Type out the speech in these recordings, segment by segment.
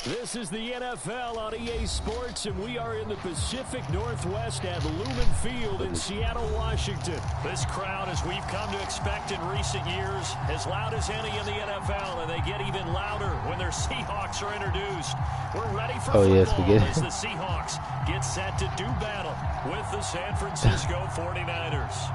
This is the NFL on EA Sports, and we are in the Pacific Northwest at Lumen Field in Seattle, Washington. This crowd, as we've come to expect in recent years, as loud as any in the NFL, and they get even louder when their Seahawks are introduced. We're ready for football as the Seahawks get set to do battle with the San Francisco 49ers.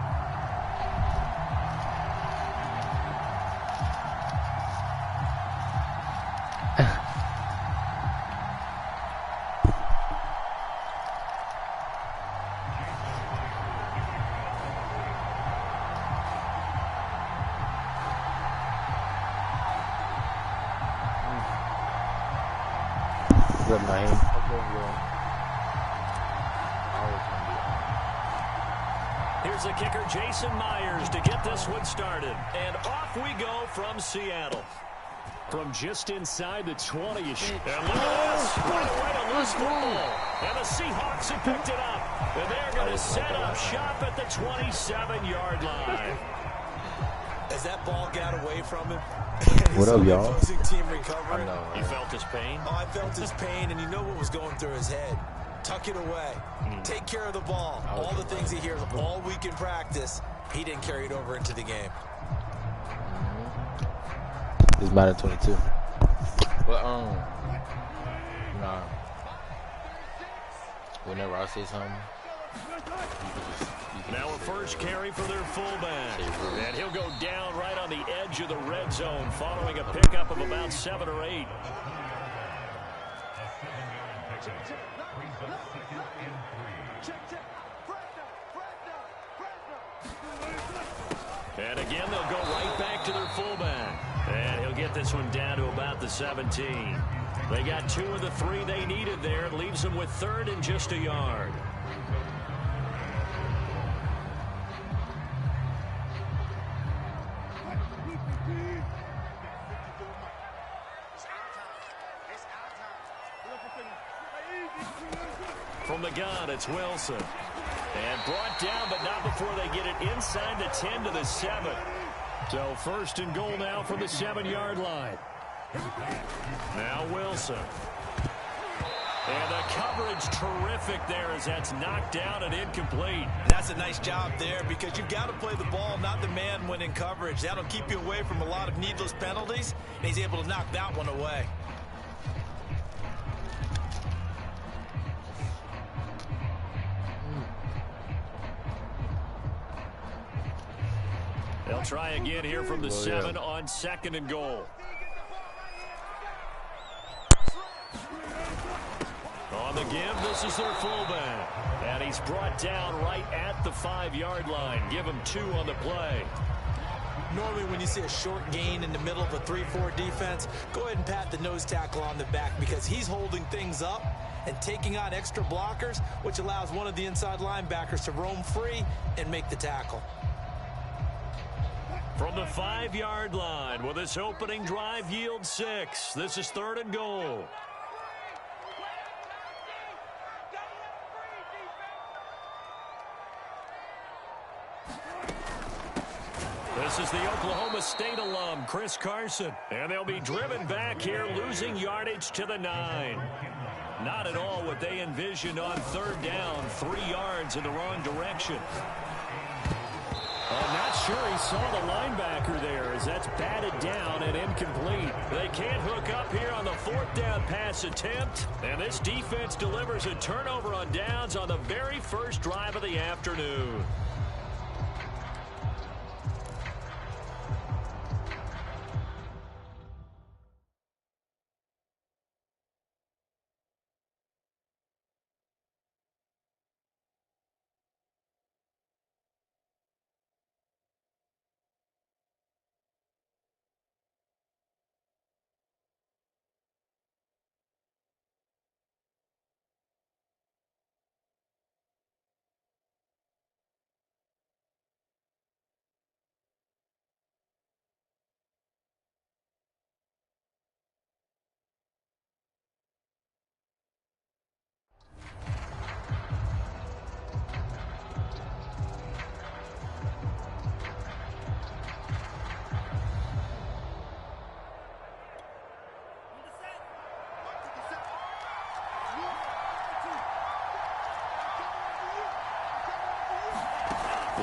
Here's the kicker, Jason Myers, to get this one started. And off we go from Seattle. From just inside the 20-ish. And look at this. Right away to lose football. And the Seahawks have picked it up. And they're going to set up shop at the 27-yard line. As that ball got away from him, what up, y'all? Opposing team recovering. You felt his pain? Oh, I felt his pain, and you know what was going through his head. Tuck it away. Take care of the ball. All the things he hears all week in practice, he didn't carry it over into the game. It's Madden 22. But, nah. Whenever I say something, now a first carry for their fullback. And he'll go down right on the edge of the red zone following a pickup of about 7 or 8. And again, they'll go right back to their fullback. And he'll get this one down to about the 17. They got 2 of the 3 they needed there. It leaves them with 3rd and just a yard. From the gun, it's Wilson. And brought down, but not before they get it inside the 10 to the 7. So 1st and goal now from the 7-yard line. Now Wilson. And the coverage terrific there as that's knocked down and incomplete. That's a nice job there because you've got to play the ball, not the man when in coverage. That'll keep you away from a lot of needless penalties, and he's able to knock that one away. They'll try again here from the 7 on 2nd and goal. On the give, this is their fullback. And he's brought down right at the 5-yard line. Give him 2 on the play. Normally when you see a short gain in the middle of a 3-4 defense, go ahead and pat the nose tackle on the back because he's holding things up and taking on extra blockers, which allows one of the inside linebackers to roam free and make the tackle. From the 5-yard line, will this opening drive yield 6? This is 3rd and goal. This is the Oklahoma State alum, Chris Carson. And they'll be driven back here, losing yardage to the 9. Not at all what they envisioned on 3rd down, 3 yards in the wrong direction. I'm not sure he saw the linebacker there as that's batted down and incomplete. They can't hook up here on the 4th down pass attempt. And this defense delivers a turnover on downs on the very first drive of the afternoon.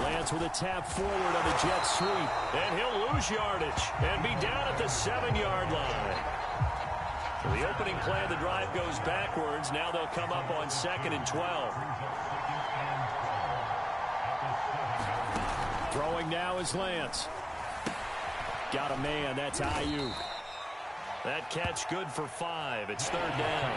Lance with a tap forward on the jet sweep. And he'll lose yardage and be down at the 7-yard line. So the opening play of the drive goes backwards. Now they'll come up on 2nd and 12. Throwing now is Lance. Got a man. That's Ayuk. That catch good for 5. It's 3rd down.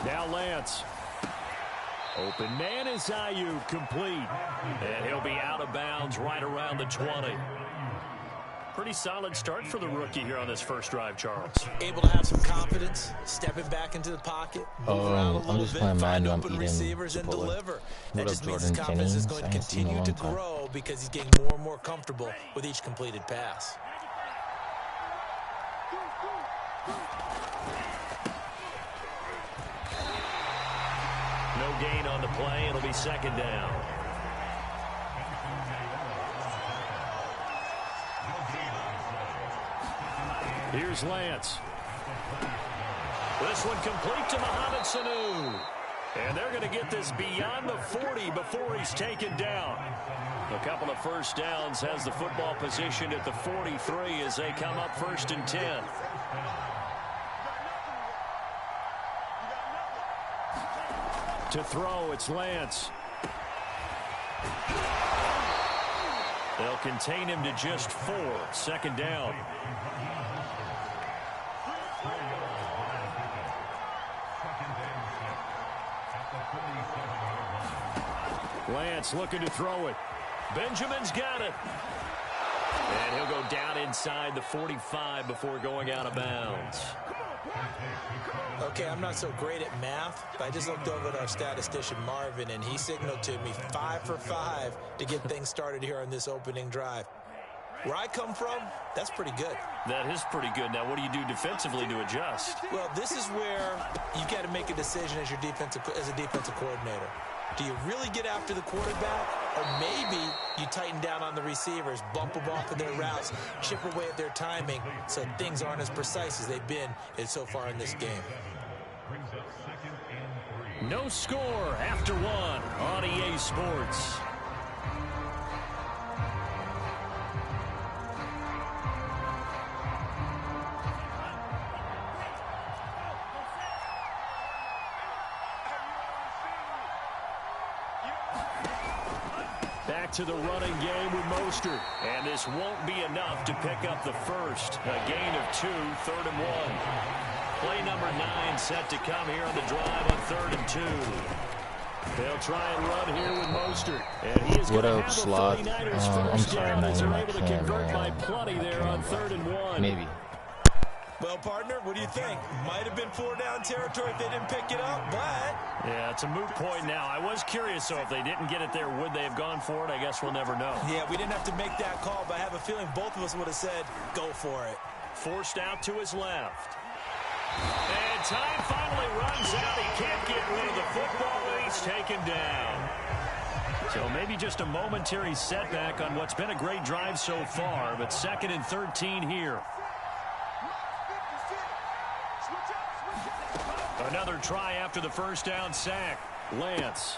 Now Lance. Open man is Ayuk, complete. And he'll be out of bounds right around the 20. Pretty solid start for the rookie here on this first drive, Charles. Able to have some confidence, stepping back into the pocket, move around a little I'm just bit, playing find Madden. open I'm receivers, eating and deliver. That just means Jordan his confidence is Jennings? going to I ain't seen him in a continue to long time. grow because he's getting more and more comfortable with each completed pass. No gain on the play. It'll be 2nd down. Here's Lance. This one complete to Mohamed Sanu. And they're going to get this beyond the 40 before he's taken down. A couple of first downs, has the football positioned at the 43 as they come up 1st and 10. To throw, it's Lance. They'll contain him to just 4. 2nd down. Lance looking to throw it. Benjamin's got it. And he'll go down inside the 45 before going out of bounds. Okay, I'm not so great at math, but I just looked over at our statistician, Marvin, and he signaled to me 5 for 5 to get things started here on this opening drive. Where I come from, that's pretty good. That is pretty good. Now, what do you do defensively to adjust? Well, this is where you got to make a decision as a defensive coordinator. Do you really get after the quarterback, or maybe you tighten down on the receivers, bump them off of their routes, chip away at their timing so things aren't as precise as they've been so far in this game? No score after 1 on EA Sports. Back to the running game with Mostert. And this won't be enough to pick up the first. A gain of 2, 3rd and 1. Play number 9 set to come here on the drive on 3rd and 2. They'll try and run here with Mostert. And he is going to have the Slot? 49ers I'm first sorry, down man, as they're you're able to not convert playing, by man. plenty there on 3rd and 1. Maybe. Well, partner, what do you think? Might have been 4-down territory if they didn't pick it up, but... Yeah, it's a moot point now. I was curious, so if they didn't get it there, would they have gone for it? I guess we'll never know. Yeah, we didn't have to make that call, but I have a feeling both of us would have said, go for it. Forced out to his left. And time finally runs out. He can't get rid of the football, and he's taken down. So maybe just a momentary setback on what's been a great drive so far, but 2nd and 13 here. Another try after the first down sack. Lance.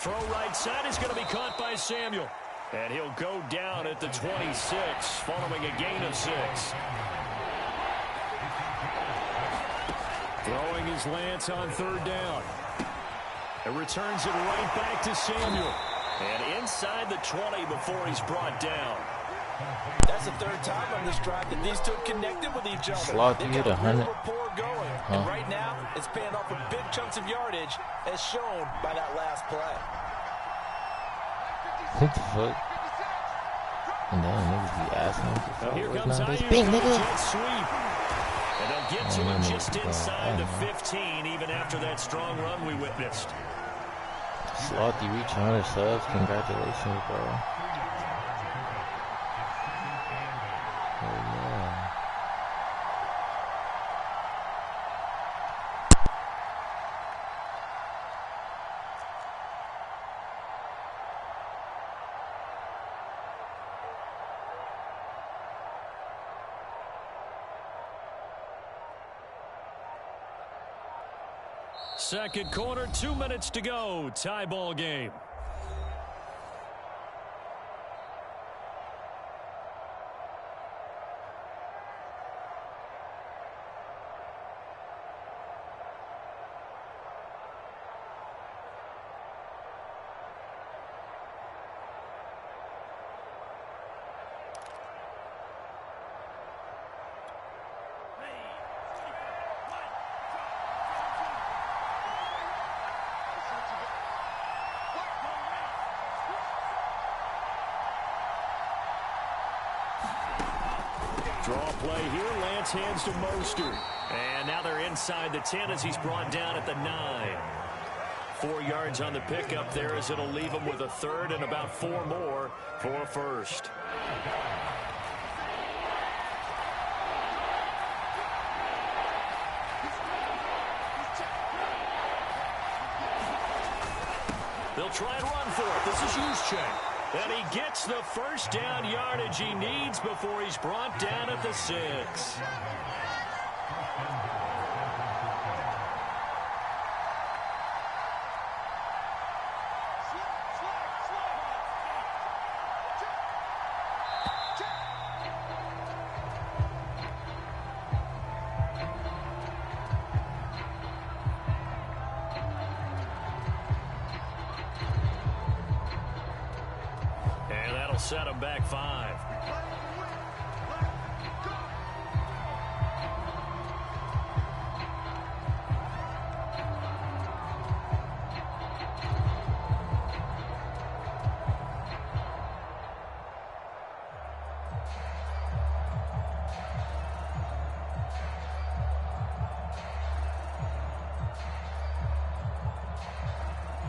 Throw right side is going to be caught by Samuel. And he'll go down at the 26 following a gain of 6. Throwing is Lance on 3rd down. And returns it right back to Samuel. And inside the 20 before he's brought down. That's the 3rd time on this drive that these two connected with each other. Slot, They've you got get a real 100. rapport going. And right now, it's paying off with big chunks of yardage, as shown by that last play. What the fuck? And then niggas be asking him to Now here fuck comes nowadays. Ayuk Bing, with a nigga. jet sweep. And they'll get to him just inside the know. 15, even after that strong run we witnessed. Slot, you reach 100 subs. Congratulations, bro. Oh, yeah. Second quarter, 2 minutes to go. Tie ball game. Draw play here. Lance hands to Mostert. And now they're inside the 10 as he's brought down at the 9. 4 yards on the pickup there as it'll leave him with a third and about 4 more for a first. They'll try and run for it. This is Juszczyk. And he gets the first down yardage he needs before he's brought down at the 6. Set him back 5.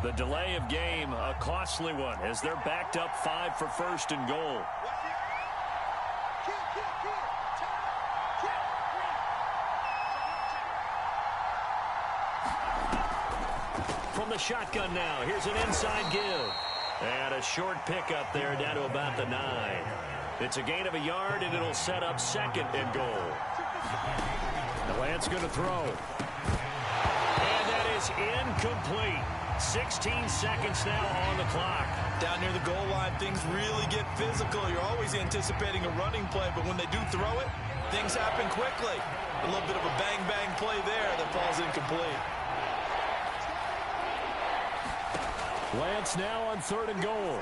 The delay of game, a costly one, as they're backed up 5 for first and goal. From the shotgun now, here's an inside give. And a short pickup there down to about the 9. It's a gain of a yard, and it'll set up second and goal. The Lance going to throw. And that is incomplete. 16 seconds now on the clock. Down near the goal line, things really get physical. You're always anticipating a running play, but when they do throw it, things happen quickly. A little bit of a bang-bang play there that falls incomplete. Lance now on 3rd and goal.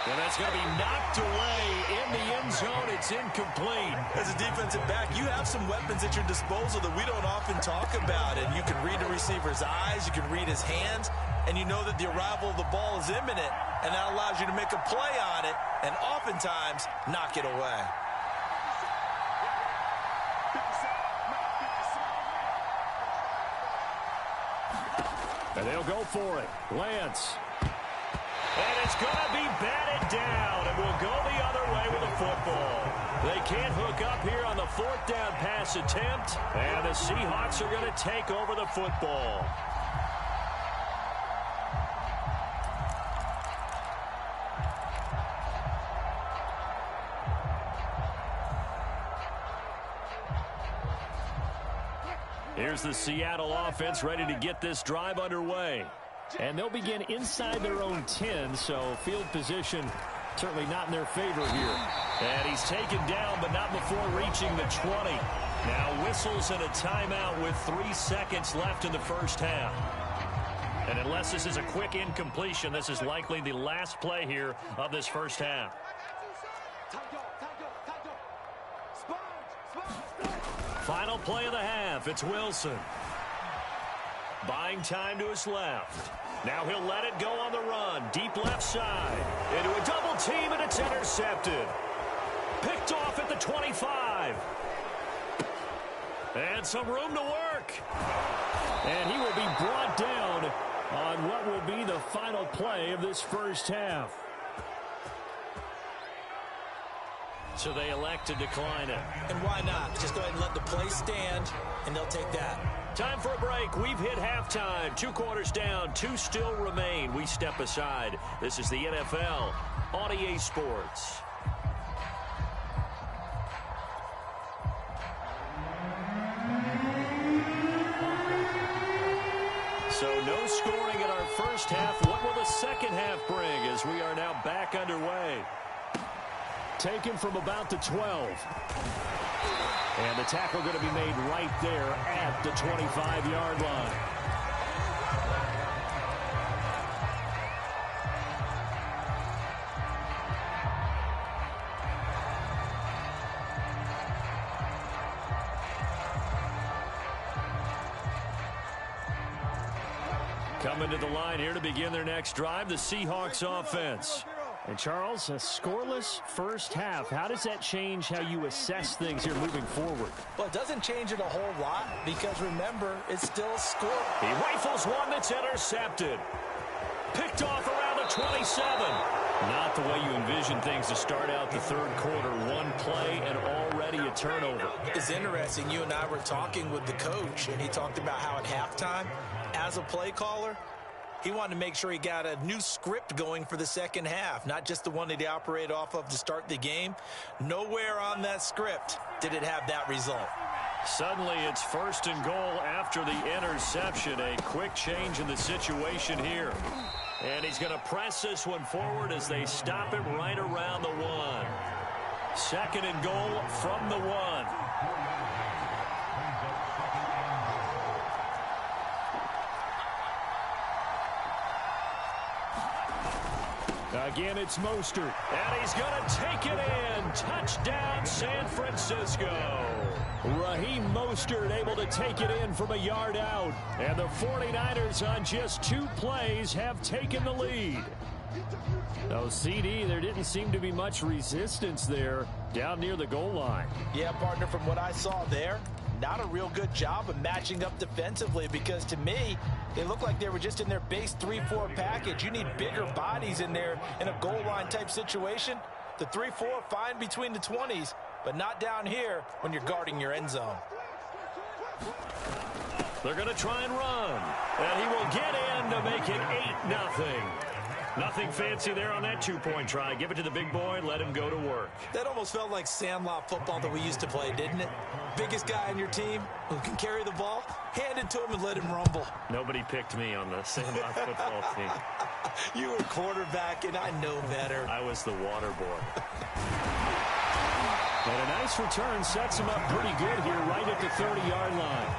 And that's going to be knocked away in the end zone. It's incomplete. As a defensive back, you have some weapons at your disposal that we don't often talk about. And you can read the receiver's eyes, you can read his hands, and you know that the arrival of the ball is imminent, and that allows you to make a play on it and oftentimes knock it away. And they'll go for it. Lance. And it's going to be batted down, and will go the other way with the football. They can't hook up here on the 4th down pass attempt, and the Seahawks are going to take over the football. Here's the Seattle offense ready to get this drive underway. And they'll begin inside their own 10, so field position certainly not in their favor here. And he's taken down, but not before reaching the 20. Now whistles and a timeout with 3 seconds left in the first half. And unless this is a quick incompletion, this is likely the last play here of this first half. Final play of the half. It's Wilson. Buying time to his left. Now he'll let it go on the run. Deep left side. Into a double team, and it's intercepted. Picked off at the 25. And some room to work. And he will be brought down on what will be the final play of this first half. So they elect to decline it. And why not? Just go ahead and let the play stand, and they'll take that. Time for a break. We've hit halftime. 2 quarters down. 2 still remain. We step aside. This is the NFL on EA Sports. scoring in our first half. What will the second half bring as we are now back underway? Taken from about the 12. And the tackle going to be made right there at the 25-yard line. Coming to the line here to begin their next drive, the Seahawks offense. And Charles, a scoreless first half. How does that change how you assess things here moving forward? Well, it doesn't change it a whole lot because, remember, it's still a score. He rifles one that's intercepted. Picked off around the 27. Not the way you envision things to start out the third quarter. One play and already a turnover. It's interesting. You and I were talking with the coach, and he talked about how at halftime, as a play caller, he wanted to make sure he got a new script going for the second half, not just the one that he operated off of to start the game. Nowhere on that script did it have that result. Suddenly it's first and goal after the interception. A quick change in the situation here. And he's going to press this one forward as they stop it right around the 1. Second and goal from the 1. Again, it's Mostert. And he's going to take it in. Touchdown, San Francisco. Raheem Mostert able to take it in from a yard out. And the 49ers on just 2 plays have taken the lead. No, CD, there didn't seem to be much resistance there down near the goal line. Yeah, partner, from what I saw there, not a real good job of matching up defensively because to me, they look like they were just in their base 3-4 package. You need bigger bodies in there in a goal line type situation. The 3-4 fine between the 20s, but not down here when you're guarding your end zone. They're going to try and run. And he will get in to make it 8-0. Nothing fancy there on that 2-point try. Give it to the big boy, let him go to work. That almost felt like Sandlot football that we used to play, didn't it? Biggest guy on your team who can carry the ball, hand it to him and let him rumble. Nobody picked me on the Sandlot football team. You were quarterback, and I know better. I was the water boy. And a nice return sets him up pretty good here right at the 30-yard line.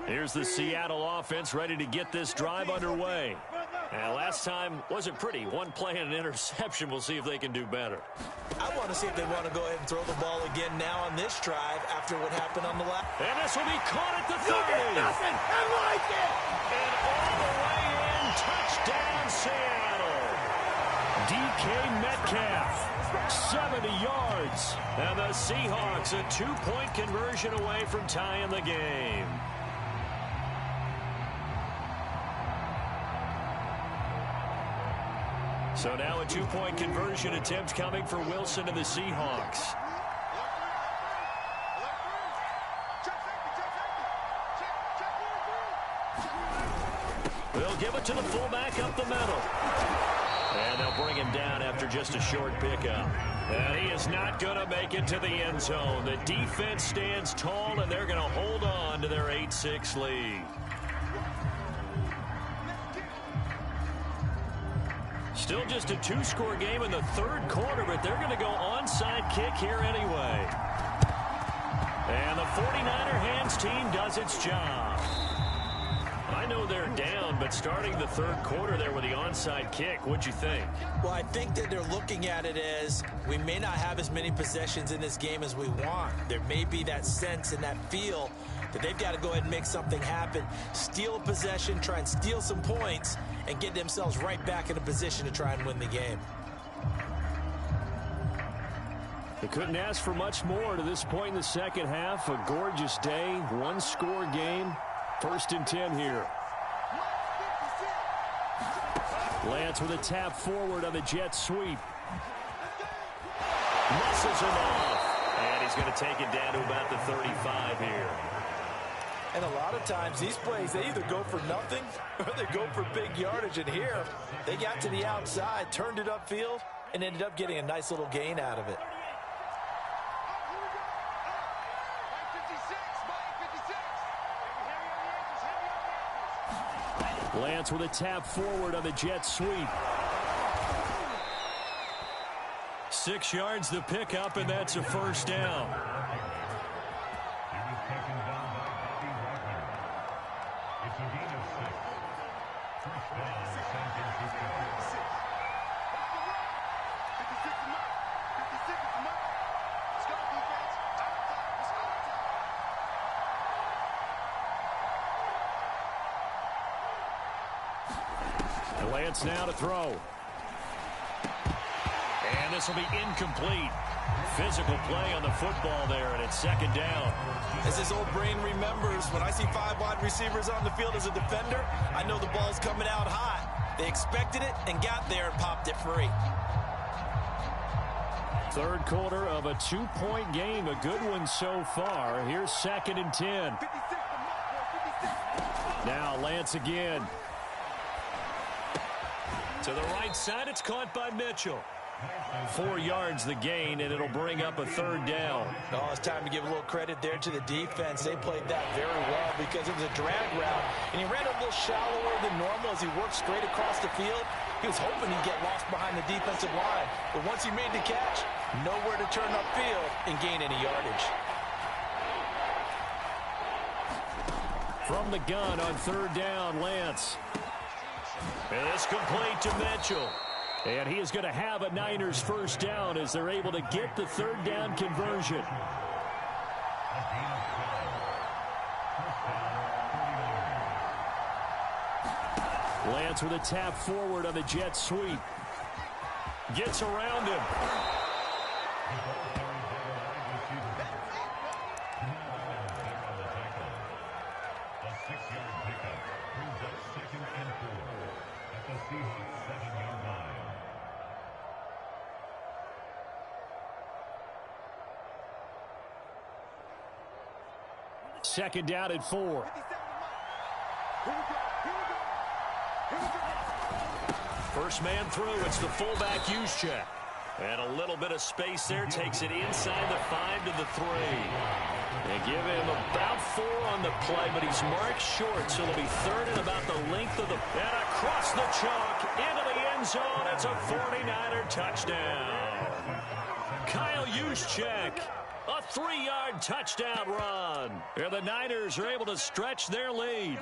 Here's the Seattle offense ready to get this drive underway. And last time wasn't pretty. One play and an interception. We'll see if they can do better. I want to see if they want to go ahead and throw the ball again now on this drive after what happened on the last. And this will be caught at the 30. Nothing. I like it. And all the way in. Touchdown, Seattle. DK Metcalf, 70 yards. And the Seahawks a 2-point conversion away from tying the game. So now a 2-point conversion attempt coming for Wilson and the Seahawks. They'll give it to the fullback up the middle. And they'll bring him down after just a short pickup. And he is not going to make it to the end zone. The defense stands tall, and they're going to hold on to their 8-6 lead. Still just a 2-score game in the third quarter, but they're going to go onside kick here anyway. And the 49er hands team does its job. I know they're down, but starting the third quarter there with the onside kick, what'd you think? Well, I think that they're looking at it as we may not have as many possessions in this game as we want. There may be that sense and that feel that they've got to go ahead and make something happen, steal a possession, try and steal some points, and get themselves right back in a position to try and win the game. They couldn't ask for much more to this point in the second half. A gorgeous day, 1-score game. 1st and 10 here. Lance with a tap forward on the jet sweep. Muscles him off. And he's going to take it down to about the 35 here. And a lot of times these plays, they either go for nothing or they go for big yardage. And here, they got to the outside, turned it upfield, and ended up getting a nice little gain out of it. Lance with a tap forward on the jet sweep. 6 yards the pickup, and that's a first down. Lance now to throw. And this will be incomplete. Physical play on the football there, and it's second down. As his old brain remembers, when I see 5 wide receivers on the field as a defender, I know the ball's coming out hot. They expected it and got there and popped it free. Third quarter of a 2-point game, a good one so far. Here's 2nd and 10. Now Lance again. To the right side, it's caught by Mitchell. 4 yards the gain, and it'll bring up a third down. Oh, it's time to give a little credit there to the defense. They played that very well because it was a drag route, and he ran a little shallower than normal as he worked straight across the field. He was hoping he'd get lost behind the defensive line, but once he made the catch, nowhere to turn upfield and gain any yardage. From the gun on third down, Lance. And it's complete to Mitchell. And he is going to have a Niners first down as they're able to get the third down conversion. Lance with a tap forward on the jet sweep. Gets around him. Second down at 4. First man through. It's the fullback Juszczyk. And a little bit of space there. Takes it inside the 5 to the 3. They give him about 4 on the play, but he's marked short, so it'll be third and about the length of the... And across the chalk, into the end zone. It's a 49er touchdown. Kyle Juszczyk. A 3-yard touchdown run. And the Niners are able to stretch their lead.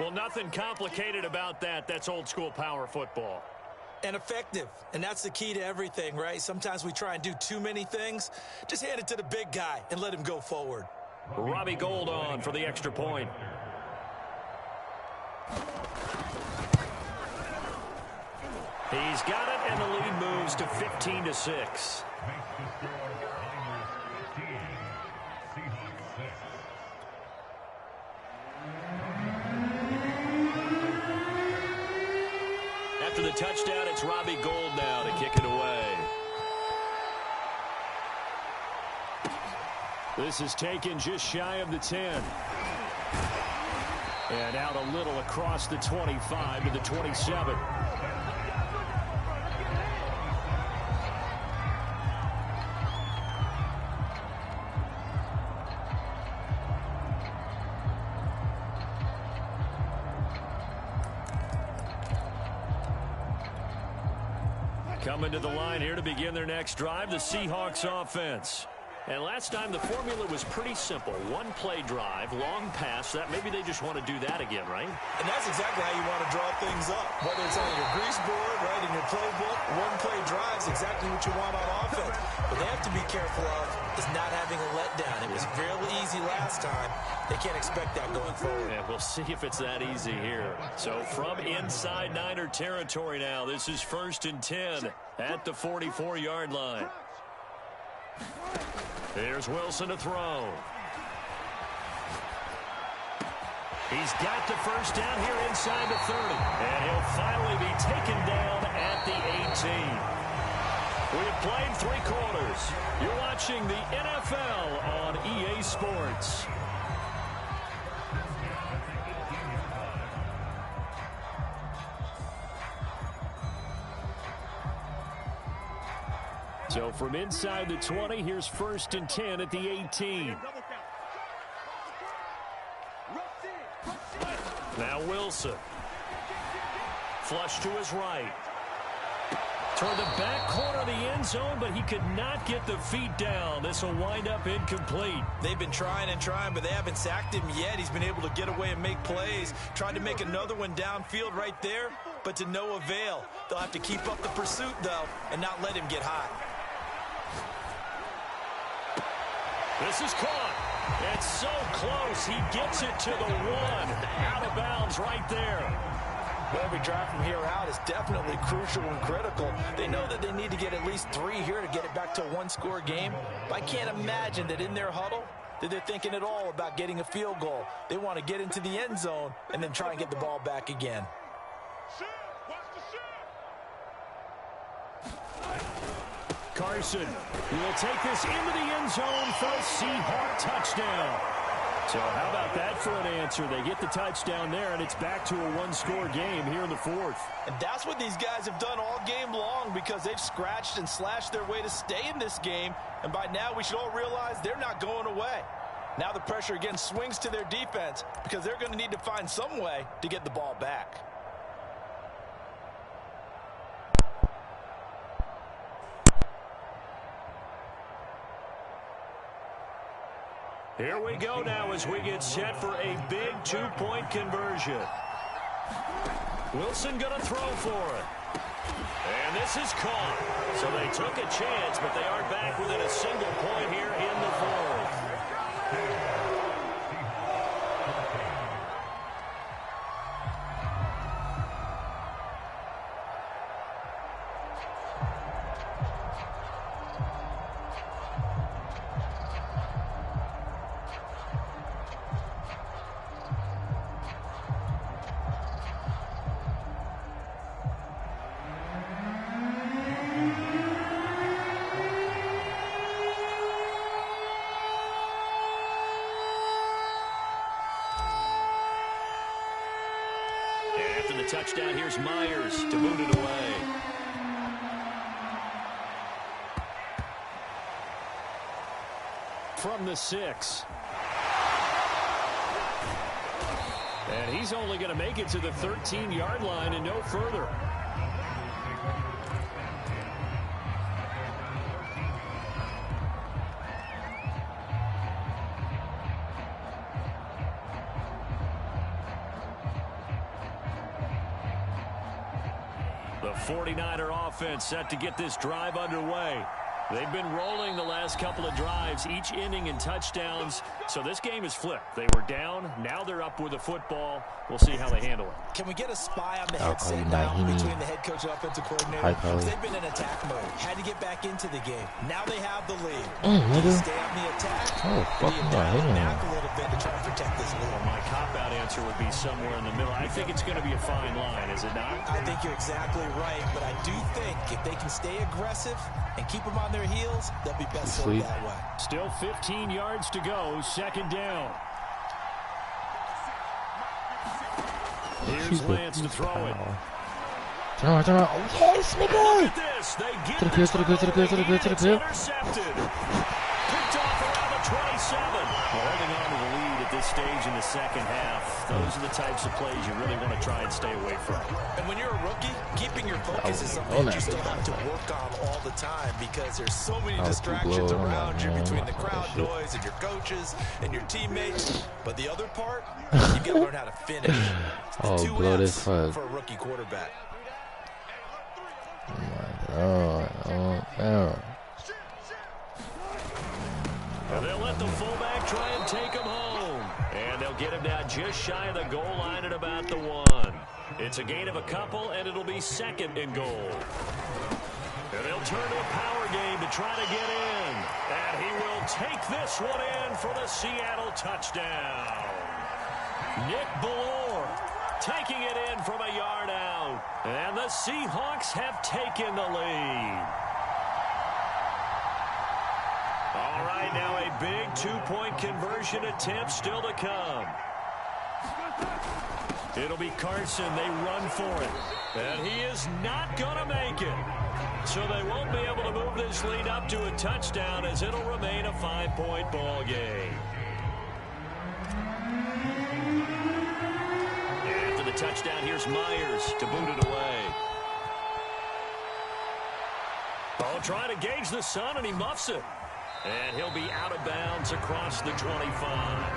Well, nothing complicated about that. That's old-school power football. And effective. And that's the key to everything, right? Sometimes we try and do too many things. Just hand it to the big guy and let him go forward. Robbie Gould on for the extra point. He's got it, and the lead moves to 15-6. After the touchdown, it's Robbie Gould now to kick it away. This is taken just shy of the 10. And out a little across the 25 to the 27. Coming to the line here to begin their next drive, the Seahawks offense. And last time the formula was pretty simple. One play drive, long pass. That maybe they just want to do that again, right? And that's exactly how you want to draw things up. Whether it's on your grease board, right, in your playbook, one play drive is exactly what you want on offense. What they have to be careful of is not having a letdown. It was real easy last time. They can't expect that going forward. Yeah, we'll see if it's that easy here. So from inside Niner territory now, this is 1st and 10 at the 44-yard line. Here's Wilson to throw. He's got the first down here inside the 30. And he'll finally be taken down at the 18. We have played 3 quarters. You're watching the NFL on EA Sports. So from inside the 20, here's 1st and 10 at the 18. Now Wilson. Flush to his right. Toward the back corner of the end zone, but he could not get the feet down. This will wind up incomplete. They've been trying and trying, but they haven't sacked him yet. He's been able to get away and make plays. Tried to make another one downfield right there, but to no avail. They'll have to keep up the pursuit, though, and not let him get hot. This is caught. It's so close. He gets it to the 1. Out of bounds right there. Every drive from here out is definitely crucial and critical. They know that they need to get at least 3 here to get it back to a 1-score game. But I can't imagine that in their huddle that they're thinking at all about getting a field goal. They want to get into the end zone and then try and get the ball back again. Carson will take this into the end zone for a Seahawk touchdown. So how about that for an answer? They get the touchdown there, and it's back to a 1-score game here in the 4th. And that's what these guys have done all game long because they've scratched and slashed their way to stay in this game. And by now, we should all realize they're not going away. Now the pressure again swings to their defense because they're going to need to find some way to get the ball back. Here we go now as we get set for a big 2-point conversion. Wilson going to throw for it. And this is caught. So they took a chance, but they are back within a single point here in the 4th. After the touchdown, here's Myers to boot it away. From the 6. And he's only going to make it to the 13-yard line and no further. The 49er offense set to get this drive underway. They've been rolling the last couple of drives, each inning in touchdowns. So this game is flipped. They were down. Now they're up with the football. We'll see how they handle it. Can we get a spy on the headset now between the head coach and offensive coordinator? They've been in attack mode. Had to get back into the game. Now they have the lead. Stay on the attack. Be back a little bit to try and protect this lead. Well, my cop-out answer would be somewhere in the middle. I think it's going to be a fine line, is it not? I think you're exactly right, but I do think if they can stay aggressive and keep them on their heels, they'll be best served that way. Still 15 yards to go, 2nd down. Here's Lance to throw it. Turn around. Oh, yes, nigga! Look at this. They get the intercepted. Picked off around the 27. Holding on to the lead at this stage in the second half. Those are the types of plays you really want to try and stay away from. And when you're a rookie, keeping your focus is something that you still have to work on all the time because there's so many distractions around you between the crowd noise and your coaches and your teammates. But the other part, you've got to learn how to finish. It's the 2 F's for a rookie quarterback. And they'll let the fullback try and take him home. And they'll get him down just shy of the goal line at about the 1. It's a gain of a couple, and it'll be 2nd and goal. And they'll turn to a power game to try to get in. And he will take this one in for the Seattle touchdown. Nick Ballore taking it in from a yard out. And the Seahawks have taken the lead. All right, now a big two-point conversion attempt still to come. It'll be Carson. They run for it. And he is not going to make it. So they won't be able to move this lead up to a touchdown as it'll remain a 5-point ball game. After the touchdown, here's Myers to boot it away. Oh, trying to gauge the sun, and he muffs it. And he'll be out of bounds across the 25.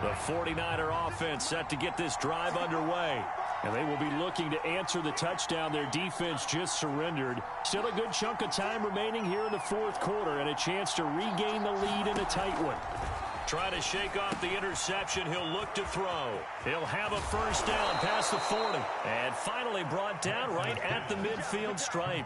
The 49er offense set to get this drive underway. And they will be looking to answer the touchdown their defense just surrendered. Still a good chunk of time remaining here in the fourth quarter and a chance to regain the lead in a tight one. Trying to shake off the interception. He'll look to throw. He'll have a first down past the 40. And finally brought down right at the midfield stripe.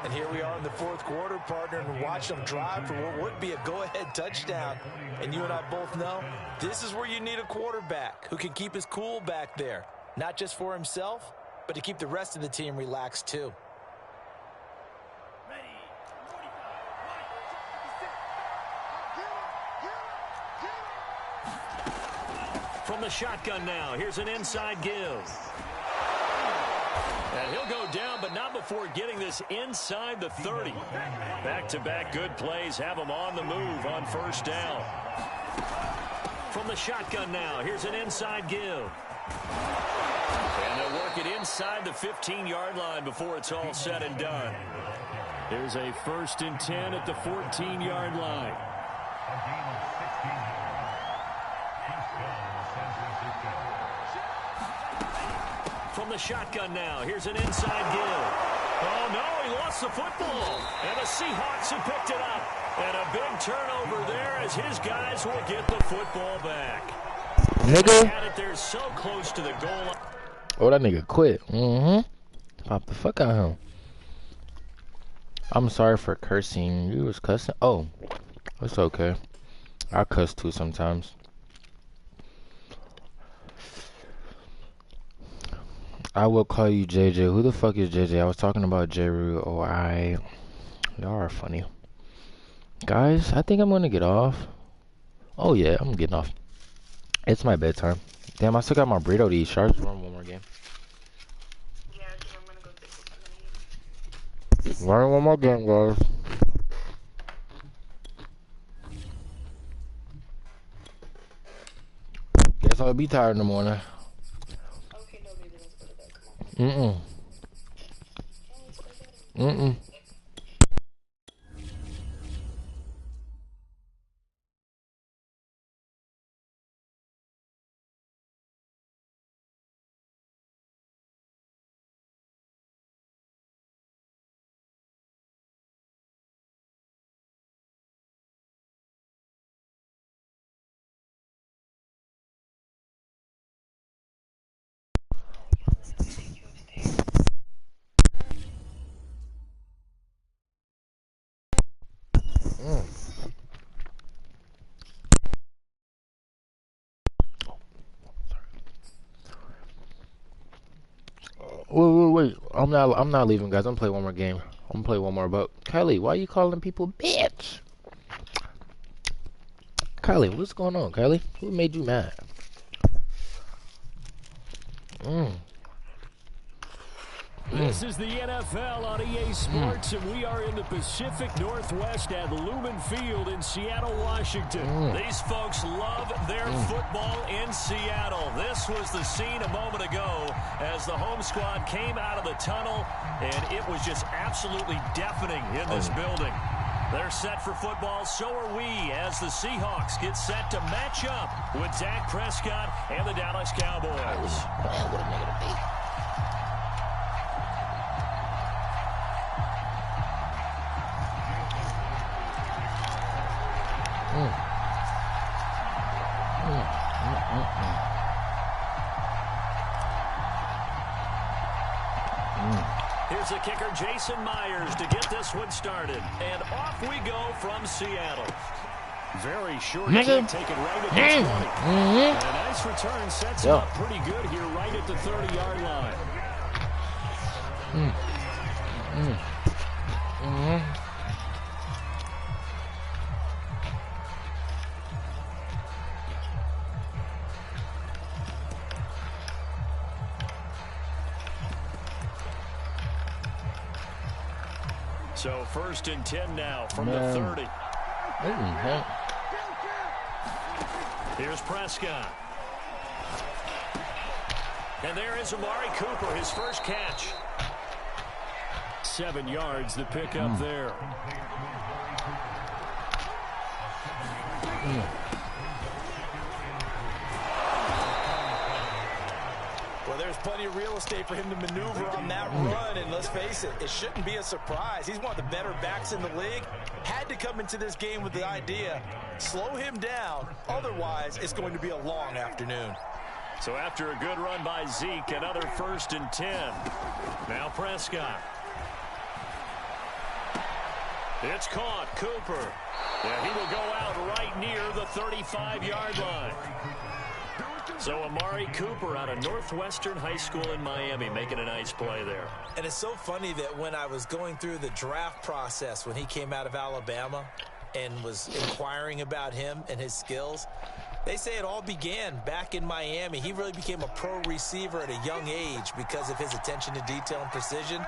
And here we are in the fourth quarter, partner, and watch them drive for what would be a go-ahead touchdown. And you and I both know this is where you need a quarterback who can keep his cool back there. Not just for himself, but to keep the rest of the team relaxed too. From the shotgun now, here's an inside give. And he'll go down, but not before getting this inside the 30. Back-to-back good plays have him on the move on first down. From the shotgun now, here's an inside give. And they'll work it inside the 15-yard line before it's all said and done. There's a 1st and 10 at the 14-yard line. From the shotgun now, here's an inside give. Oh, no, he lost the football. And the Seahawks have picked it up. And a big turnover there as his guys will get the football back. Nigga. Had it there so close to the goal line. Oh, that nigga quit. Pop the fuck out of him. I'm sorry for cursing. You was cussing? Oh, it's okay. I cuss too sometimes. I will call you JJ. Who the fuck is JJ? I was talking about jayrou. Oh, y'all are funny. Guys, I think I'm gonna get off. Oh yeah, I'm getting off. It's my bedtime. Damn, I still got my burrito to eat. Sharks run one more game. Yeah, I think I'm gonna go take something to eat. Run one more game, guys. Guess I'll be tired in the morning. Okay, no, baby, let's go to bed. Come on. Mm-mm. Wait. I'm not leaving, guys. I'm gonna play one more game. I'm gonna play one more. But Kylie, why are you calling people bitch? Kylie, what's going on, Kylie? Who made you mad? This is the NFL on EA Sports, and we are in the Pacific Northwest at Lumen Field in Seattle, Washington. These folks love their football in Seattle. This was the scene a moment ago as the home squad came out of the tunnel, and it was just absolutely deafening in this building. They're set for football, so are we, as the Seahawks get set to match up with Dak Prescott and the Dallas Cowboys. Here's the kicker, Jason Myers, to get this one started. And off we go from Seattle. Very short kick taken right at the 20. And a nice return sets him up pretty good here right at the 30-yard line. So 1st and 10 now from the 30. Here's Prescott. And there is Amari Cooper, his first catch. 7 yards, the pickup there. Well, there's plenty of real estate for him to maneuver on that run, and let's face it, it shouldn't be a surprise. He's one of the better backs in the league. Had to come into this game with the idea, slow him down, otherwise it's going to be a long afternoon. So after a good run by Zeke, another 1st and 10. Now Prescott. It's caught, Cooper. Yeah, he will go out right near the 35-yard line. So Amari Cooper out of Northwestern High School in Miami making a nice play there. And it's so funny that when I was going through the draft process when he came out of Alabama and was inquiring about him and his skills, they say it all began back in Miami. He really became a pro receiver at a young age because of his attention to detail and precision.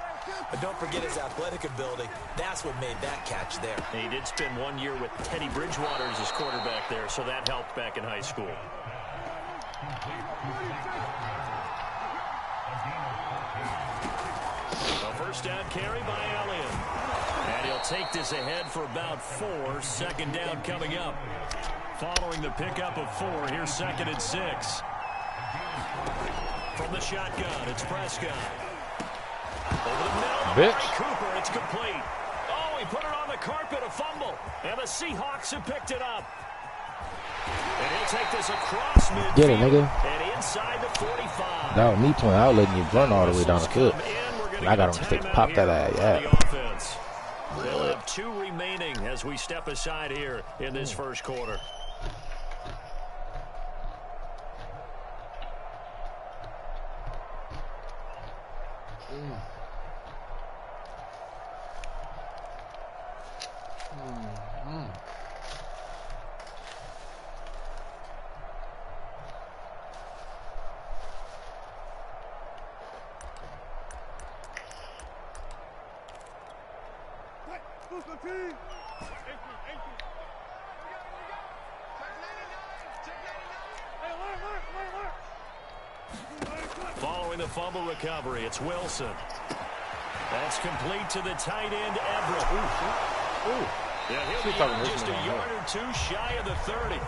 But don't forget his athletic ability. That's what made that catch there. And he did spend 1 year with Teddy Bridgewater as his quarterback there, so that helped back in high school. A 1st down carry by Elliott. And he'll take this ahead for about 4. 2nd down coming up. Following the pickup of 4, here's 2nd and 6. From the shotgun, it's Prescott. Over the middle, Cooper, it's complete. Oh, he put it on the carpet, a fumble. And the Seahawks have picked it up. And he'll take this across midfield. Get it, nigga. And inside the 45. No, me too. I was letting you run all the way down the field. I got on the stick to pop that ass, yeah. They'll have 2 remaining as we step aside here in this 1st quarter. Following the fumble recovery, it's Wilson. That's complete to the tight end, Everett. Yeah, he'll be just a yard or 2 shy of the 30.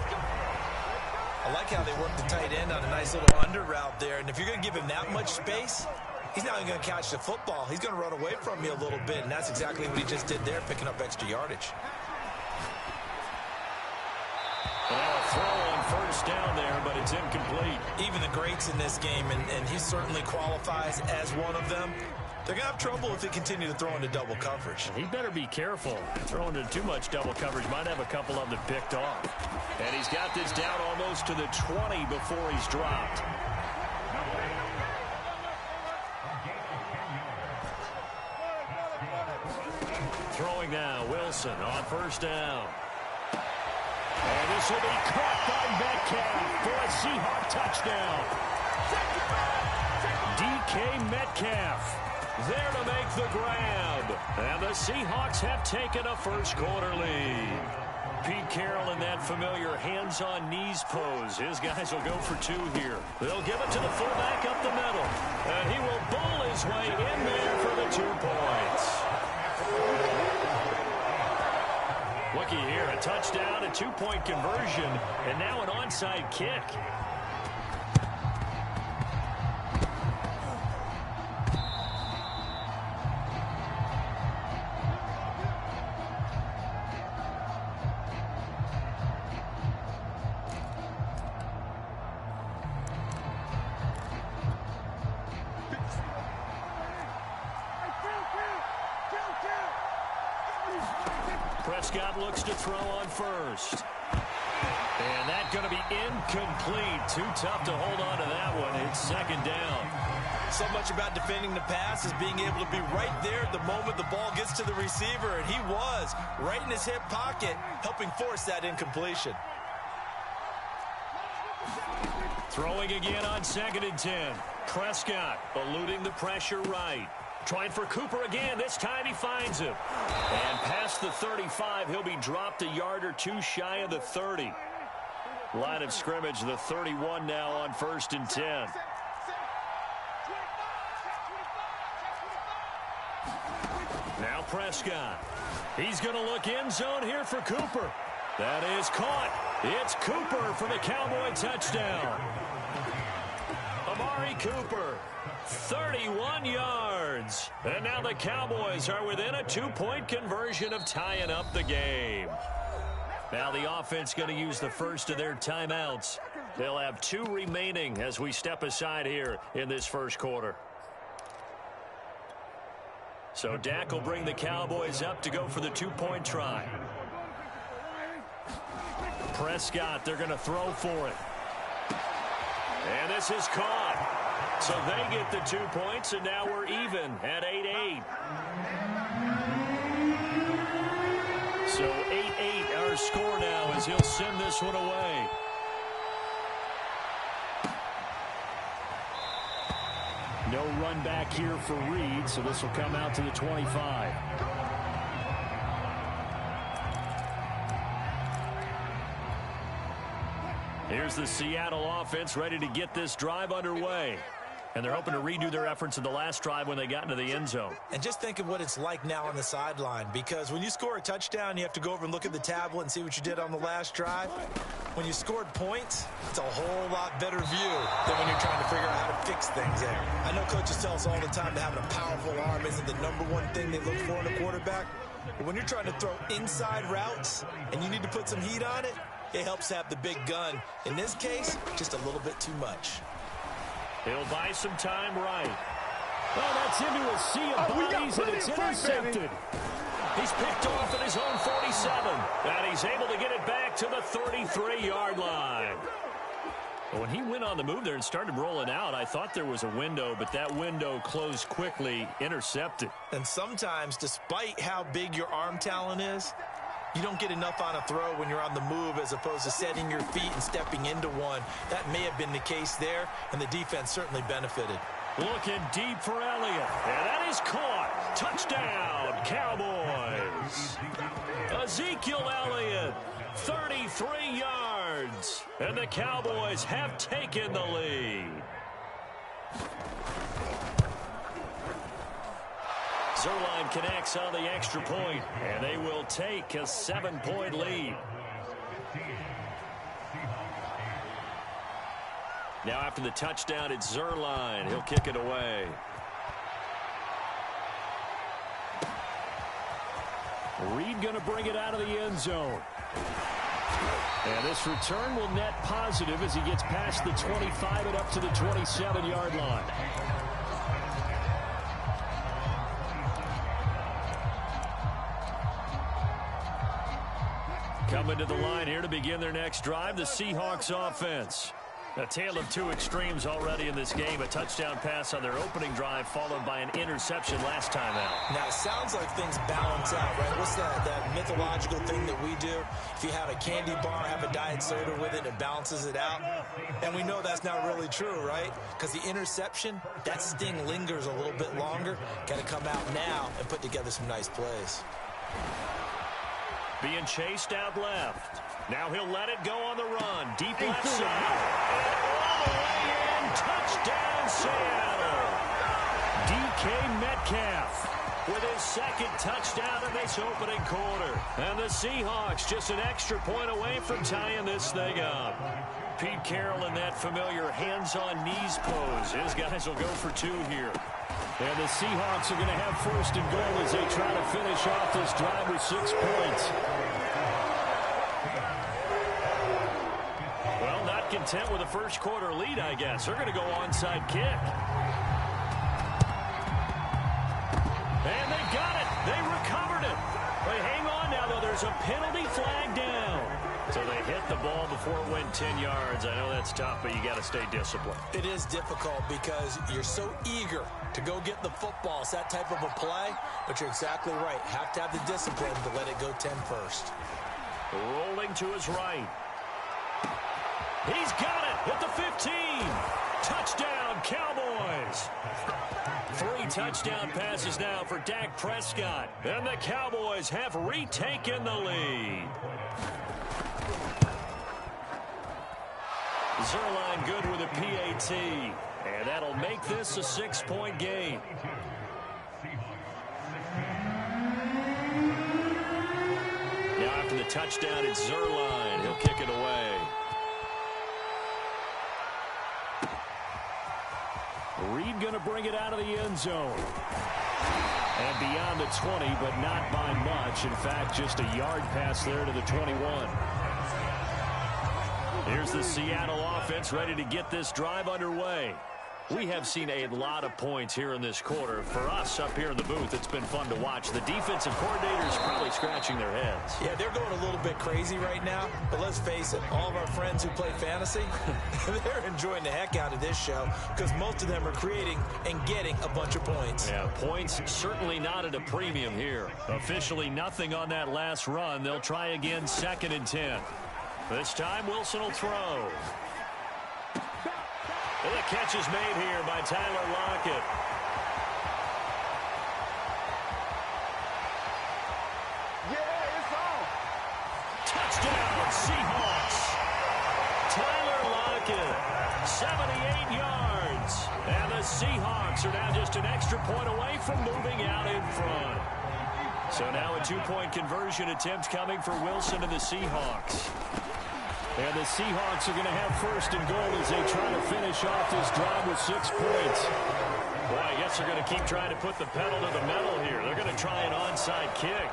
I like how they work the tight end on a nice little under route there. And if you're going to give him that much space, he's not even going to catch the football. He's going to run away from you a little bit, and that's exactly what he just did there, picking up extra yardage. Well, a throw on 1st down there, but it's incomplete. Even the greats in this game, and he certainly qualifies as one of them, they're going to have trouble if they continue to throw into double coverage. He better be careful. Throwing into too much double coverage might have a couple of them picked off. And he's got this down almost to the 20 before he's dropped. Throwing now, Wilson on 1st down. And this will be caught by Metcalf for a Seahawk touchdown. DK Metcalf there to make the grab. And the Seahawks have taken a 1st quarter lead. Pete Carroll in that familiar hands-on knees pose. His guys will go for 2 here. They'll give it to the fullback up the middle. And he will bowl his way in there for the 2 points. Looky here, a touchdown, a 2-point conversion, and now an onside kick. Prescott looks to throw on first. And that's going to be incomplete. Too tough to hold on to that one. It's second down. So much about defending the pass is being able to be right there at the moment the ball gets to the receiver. And he was right in his hip pocket, helping force that incompletion. Throwing again on 2nd and 10. Prescott eluding the pressure right. Trying for Cooper again. This time he finds him. And past the 35, he'll be dropped a yard or two shy of the 30. Line of scrimmage, the 31 now on 1st and 10. Now Prescott. He's going to look end zone here for Cooper. That is caught. It's Cooper for the Cowboy touchdown. Amari Cooper, 31 yards. And now the Cowboys are within a 2-point conversion of tying up the game. Now the offense going to use the first of their timeouts. They'll have 2 remaining as we step aside here in this first quarter. So Dak will bring the Cowboys up to go for the 2-point try. Prescott, they're going to throw for it. And this is caught. So they get the 2 points, and now we're even at 8-8. So 8-8 our score now as he'll send this one away. No run back here for Reed, so this will come out to the 25. Here's the Seattle offense ready to get this drive underway. And they're hoping to redo their efforts in the last drive when they got into the end zone. And just think of what it's like now on the sideline, because when you score a touchdown, you have to go over and look at the tablet and see what you did on the last drive. When you scored points, it's a whole lot better view than when you're trying to figure out how to fix things there. I know coaches tell us all the time that having a powerful arm isn't the #1 thing they look for in a quarterback. But when you're trying to throw inside routes and you need to put some heat on it, it helps have the big gun. In this case, just a little bit too much. He'll buy some time right. Oh, that's into a sea of bodies, and it's intercepted. He's picked off at his own 47, and he's able to get it back to the 33-yard line. When he went on the move there and started rolling out, I thought there was a window, but that window closed quickly, intercepted. And sometimes, despite how big your arm talent is, you don't get enough on a throw when you're on the move as opposed to setting your feet and stepping into one. That may have been the case there, and the defense certainly benefited. Looking deep for Elliott, and that is caught. Touchdown, Cowboys. Ezekiel Elliott, 33 yards, and the Cowboys have taken the lead. Zerline connects on the extra point, and they will take a 7-point lead. Now after the touchdown, it's Zerline. He'll kick it away. Reed going to bring it out of the end zone. And this return will net positive as he gets past the 25 and up to the 27-yard line. Coming to the line here to begin their next drive, the Seahawks offense. A tale of 2 extremes already in this game. A touchdown pass on their opening drive, followed by an interception last time out. Now, it sounds like things balance out, right? What's that mythological thing that we do? If you have a candy bar, have a diet soda with it, it balances it out. And we know that's not really true, right? Because the interception, that sting lingers a little bit longer. Got to come out now and put together some nice plays. Being chased out left. Now he'll let it go on the run. Deep left side. And all the way in. Touchdown, Seattle. DK Metcalf with his 2nd touchdown in this opening quarter. And the Seahawks just an extra point away from tying this thing up. Pete Carroll in that familiar hands-on-knees pose. His guys will go for 2 here. And the Seahawks are going to have 1st and goal as they try to finish off this drive with 6 points. Well, not content with a first quarter lead, I guess. They're going to go onside kick. And they got it. They recovered it. They hang on now, though. They're there's a penalty flag down. So they hit the ball before it went 10 yards. I know that's tough, but you got to stay disciplined. It is difficult because you're so eager to go get the football. It's that type of a play, but you're exactly right. Have to have the discipline to let it go 10 first. Rolling to his right. He's got it at the 15. Touchdown, Cowboys. 3 touchdown passes now for Dak Prescott. And the Cowboys have retaken the lead. Zerline good with a PAT. And that'll make this a 6-point game. Now after the touchdown, it's Zerline. He'll kick it away. Reed going to bring it out of the end zone. And beyond the 20, but not by much. In fact, just a yard pass there to the 21. Here's the Seattle offense ready to get this drive underway. We have seen a lot of points here in this quarter. For us up here in the booth, it's been fun to watch. The defensive coordinators probably scratching their heads. Yeah, they're going a little bit crazy right now. But let's face it, all of our friends who play fantasy, they're enjoying the heck out of this show because most of them are creating and getting a bunch of points. Yeah, points certainly not at a premium here. Officially nothing on that last run. They'll try again 2nd and 10. This time Wilson will throw. And the catch is made here by Tyler Lockett. Yeah, it's on. Touchdown, Seahawks. Tyler Lockett, 78 yards. And the Seahawks are now just an extra point away from moving out in front. So now a 2-point conversion attempt coming for Wilson and the Seahawks. And the Seahawks are going to have 1st and goal as they try to finish off this drive with 6 points. Boy, I guess they're going to keep trying to put the pedal to the metal here. They're going to try an onside kick.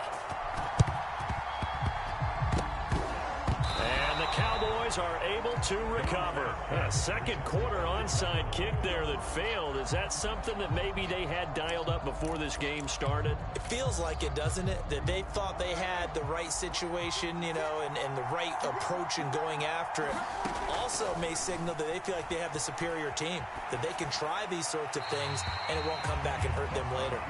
And the Cowboys are able to recover. A second quarter onside kick there that failed. Is that something that maybe they had dialed up before this game started? It feels like it, doesn't it? That they thought they had the right situation, you know, and the right approach in going after it. Also may signal that they feel like they have the superior team, that they can try these sorts of things and it won't come back and hurt them later.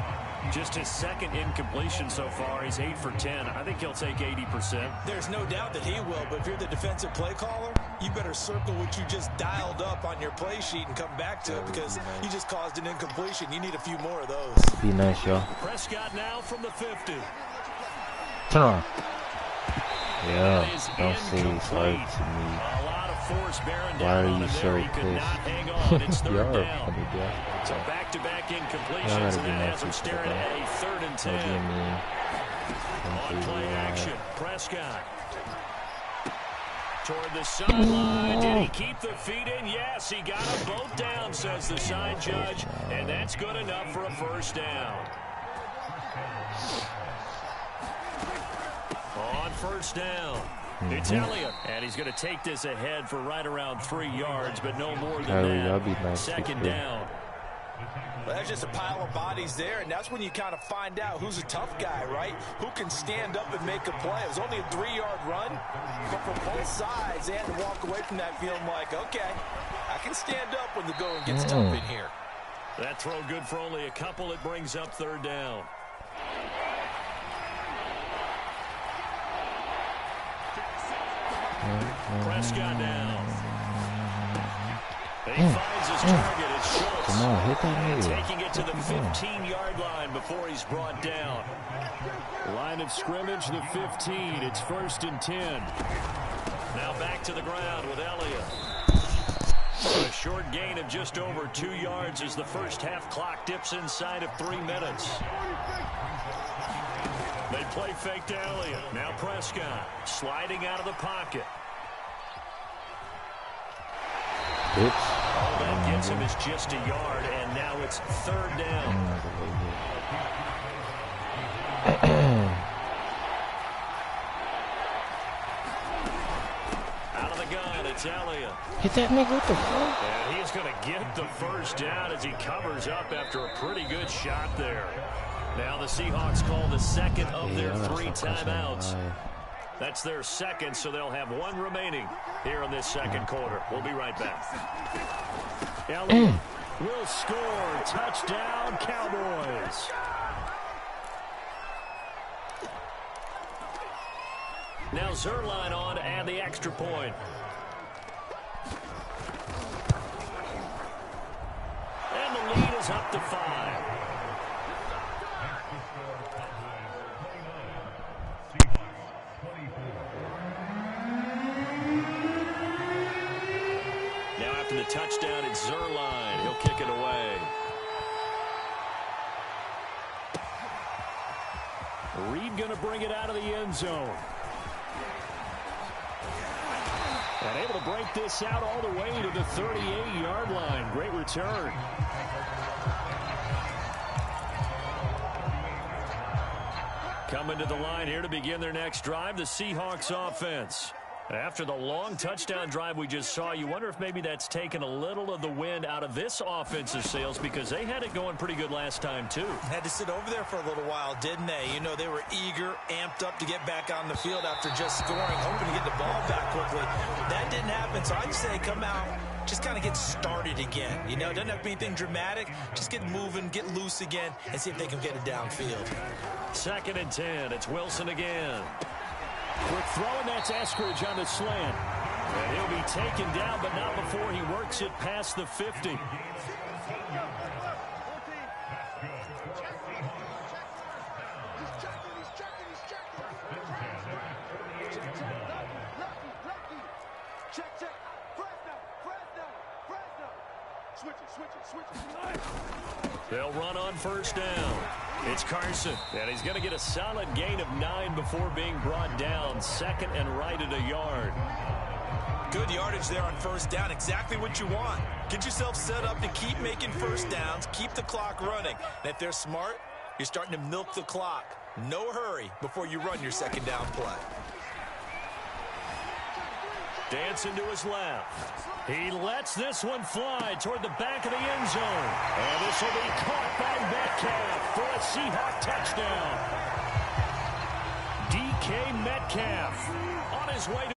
Just his 2nd incompletion so far. He's 8 for 10. I think he'll take 80%. There's no doubt that he will, but if you're the defensive play caller, you better circle what you just dialed up on your play sheet and come back to it because you just caused an incompletion. You need a few more of those. Be nice, y'all. Prescott now from the 50. Turn on. Yeah, don't say sorry to me. A lot of force bearing Why down are on you him so there. He could not hang on. It's 3rd Y'all are down. funny, guy. So back-to-back incompletions, Y'all and gotta be that nice has him to staring people, at a 3rd and 10. On play action, Prescott. Toward the sideline. Did he keep the feet in? Yes, he got them both down, says the side judge. And that's good enough for a 1st down. On 1st down, it's Elliott. And he's going to take this ahead for right around 3 yards, but no more than that. Be nice 2nd down. Well, there's just a pile of bodies there, and that's when you kind of find out who's a tough guy, right? Who can stand up and make a play. It was only a 3-yard run, but from both sides, they had to walk away from that feeling like, okay, I can stand up when the going gets tough in here. That throw good for only a couple. It brings up 3rd down. Prescott down. He finds his target. It's Schultz. Come on, hit that nigga. Taking it to the 15-yard line before he's brought down. Line of scrimmage, the 15. It's 1st and 10. Now back to the ground with Elliott. A short gain of just over 2 yards as the first half clock dips inside of 3 minutes. They play fake to Elliott. Now Prescott sliding out of the pocket. All that gets him is just a yard, and now it's 3rd down. Out of the gun, it's Elliott. Hit that nigga, what the fuck? And he's going to get the 1st down as he covers up after a pretty good shot there. Now the Seahawks call the second of their I gotta 3 stop cussing. timeouts. That's their second, so they'll have 1 remaining here in this second quarter. We'll be right back. Elliott will score. Touchdown, Cowboys. Now Zerline on to add the extra point. And the lead is up to 5. Now after the touchdown, it's Zerline. He'll kick it away. Reed going to bring it out of the end zone. And able to break this out all the way to the 38-yard line. Great return. Coming to the line here to begin their next drive, the Seahawks offense. After the long touchdown drive we just saw, you wonder if maybe that's taken a little of the wind out of this offensive sails because they had it going pretty good last time, too. Had to sit over there for a little while, didn't they? You know, they were eager, amped up to get back on the field after just scoring, hoping to get the ball back quickly. That didn't happen, so I'd say come out, just kind of get started again. You know, doesn't have to be anything dramatic. Just get moving, get loose again, and see if they can get it downfield. 2nd and 10. It's Wilson again. Quick throw, and that's Eskridge on the slant. And he'll be taken down, but not before he works it past the 50. They'll run on 1st down. It's Carson, and he's going to get a solid gain of 9 before being brought down. 2nd and right at a yard. Good yardage there on 1st down. Exactly what you want. Get yourself set up to keep making 1st downs, keep the clock running. And if they're smart, you're starting to milk the clock. No hurry before you run your 2nd down play. Dancing to his left. He lets this one fly toward the back of the end zone. And this will be caught by Metcalf for a Seahawk touchdown. DK Metcalf on his way to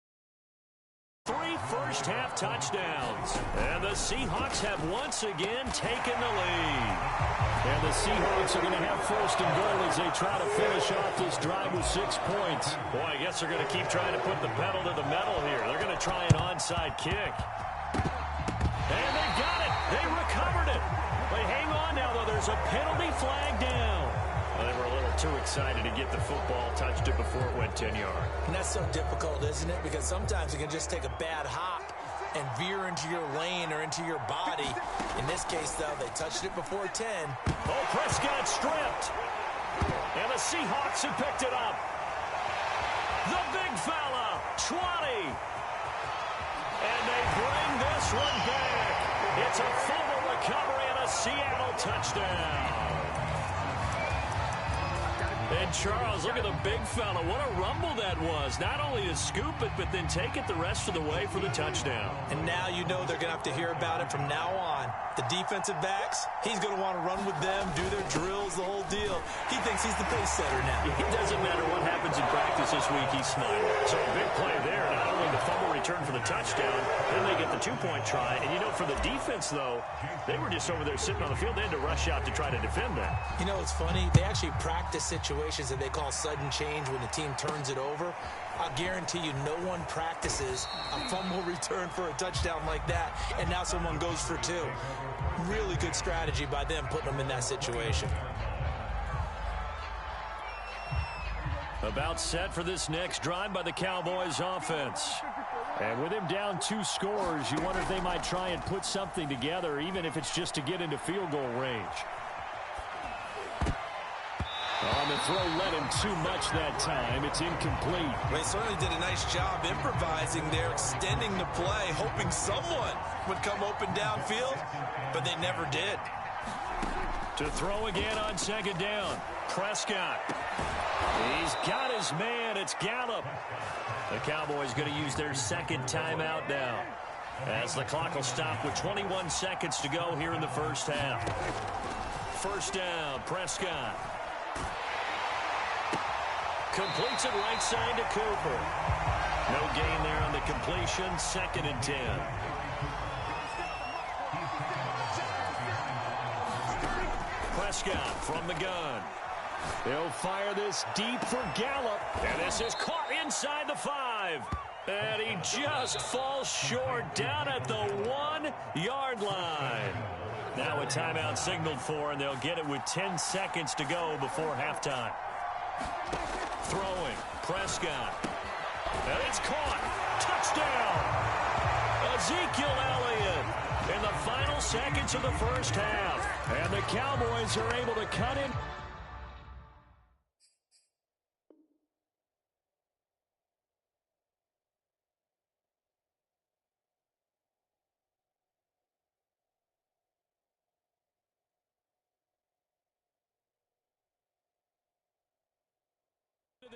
3 first-half touchdowns. And the Seahawks have once again taken the lead. And the Seahawks are going to have 1st and goal as they try to finish off this drive with 6 points. Boy, I guess they're going to keep trying to put the pedal to the metal here. They're going to try an onside kick. And they got it. They recovered it. They hang on now, though. There's a penalty flag down. Well, they were a little too excited to get the football, touched it before it went 10 yards. And that's so difficult, isn't it? Because sometimes it can just take a bad hop and veer into your lane or into your body. In this case, though, they touched it before 10. Oh, Prescott stripped. And the Seahawks have picked it up. The big fella, 20. And they bring this one back. It's a fumble recovery and a Seattle touchdown. And Charles, look at the big fella. What a rumble that was. Not only to scoop it, but then take it the rest of the way for the touchdown. And now you know they're going to have to hear about it from now on. The defensive backs, he's going to want to run with them, do their drills, the whole deal. He thinks he's the pace setter now. It doesn't matter what happens in practice this week, he's smiling. So a big play there. Not only the fumble return for the touchdown, then they get the 2-point try. And, you know, for the defense, though, they were just over there sitting on the field. They had to rush out to try to defend that. You know, it's funny. They actually practice situations that they call sudden change when the team turns it over. I'll guarantee you no one practices a fumble return for a touchdown like that, and now someone goes for 2. Really good strategy by them putting them in that situation. About set for this next drive by the Cowboys offense. And with him down 2 scores, you wonder if they might try and put something together, even if it's just to get into field goal range. On the throw, led him too much that time. It's incomplete. Well, they certainly did a nice job improvising there, extending the play, hoping someone would come open downfield, but they never did. To throw again on 2nd down. Prescott. He's got his man. It's Gallup. The Cowboys going to use their 2nd timeout now, as the clock will stop with 21 seconds to go here in the first half. 1st down, Prescott. Completes it right side to Cooper. No gain there on the completion. 2nd and 10. Prescott from the gun. They'll fire this deep for Gallup. And this is caught inside the 5. And he just falls short down at the 1-yard line. Now a timeout signaled for, and they'll get it with 10 seconds to go before halftime. Throwing, Prescott. And it's caught. Touchdown. Ezekiel Elliott in the final seconds of the first half. And the Cowboys are able to cut in.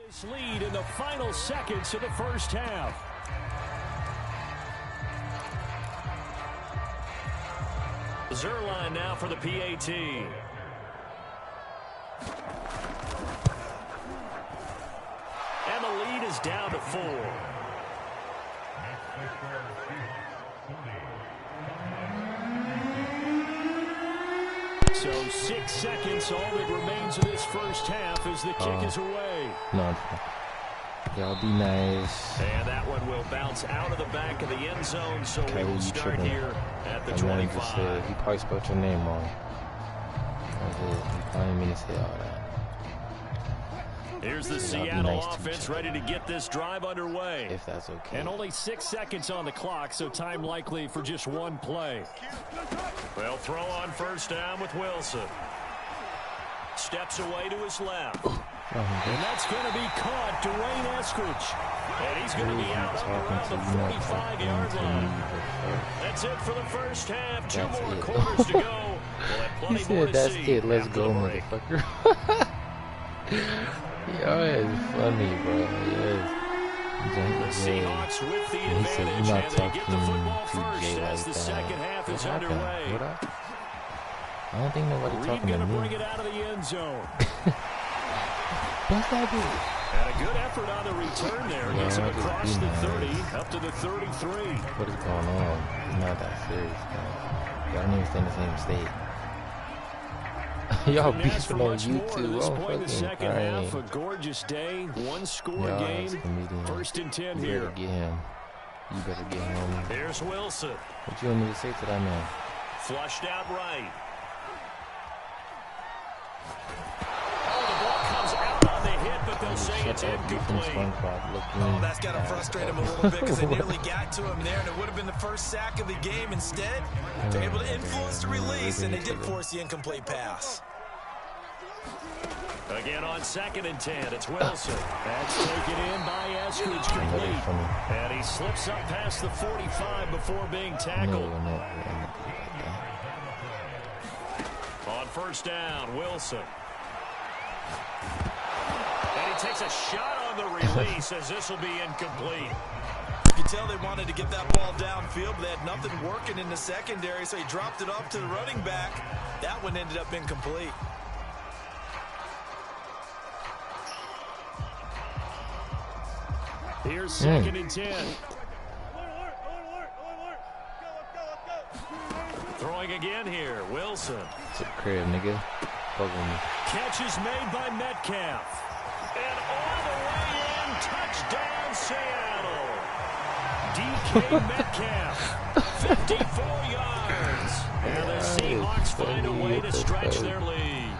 This lead in the final seconds of the first half. Zerline now for the PAT. And the lead is down to 4. So 6 seconds, all that remains of this first half as the kick is away. No, y'all be nice. And that one will bounce out of the back of the end zone, so we will start here at the 25. He probably spelled your name wrong. That's it. He probably didn't mean to say all that. Here's the Seattle offense ready to get this drive underway. If that's okay. And only 6 seconds on the clock, so time likely for just one play. They'll throw on first down with Wilson. Steps away to his left. And that's going to be caught. Dwayne Eskridge. And he's going to be out around the 45-yard line. That's it for the first half. 2 more quarters to go. We'll have plenty more to that's see. it. Let's go, motherfucker. Yo, it's funny, bro. Yes. The Seahawks with the advantage, and they get the football first as the second half is underway. I don't think nobody talking to me. Bring it out of the end zone. What's that? And a good effort on the return there. Gets him across the 30, up to the 33. What is going on? It's not that serious, man. Y'all don't even stay in the same state. Y'all beefing on YouTube. This point in the second half, a gorgeous day, 1-score game. 1st and 10 here. You better get him. You better get him. Here's Wilson. What you want me to say to that man? Flushed out right. Oh, the ball comes out on the hit, but they'll say it's incomplete. Oh, that's got to frustrate him a little bit because they nearly got to him there, and it would have been the first sack of the game. Instead, they're able to influence the release, and they did force the incomplete pass. Again on 2nd and 10, it's Wilson. That's taken in by Eskridge, complete. And he slips up past the 45 before being tackled. On first down, Wilson. And he takes a shot on the release as this will be incomplete. You can tell they wanted to get that ball downfield, but they had nothing working in the secondary, so he dropped it off to the running back. That one ended up incomplete. Here's 2nd and 10. Throwing again here, Wilson. It's a crib, nigga. Catch is made by Metcalf. And all the way in, touchdown Seattle. DK Metcalf, 54 yards. And the Seahawks find a way to stretch their lead.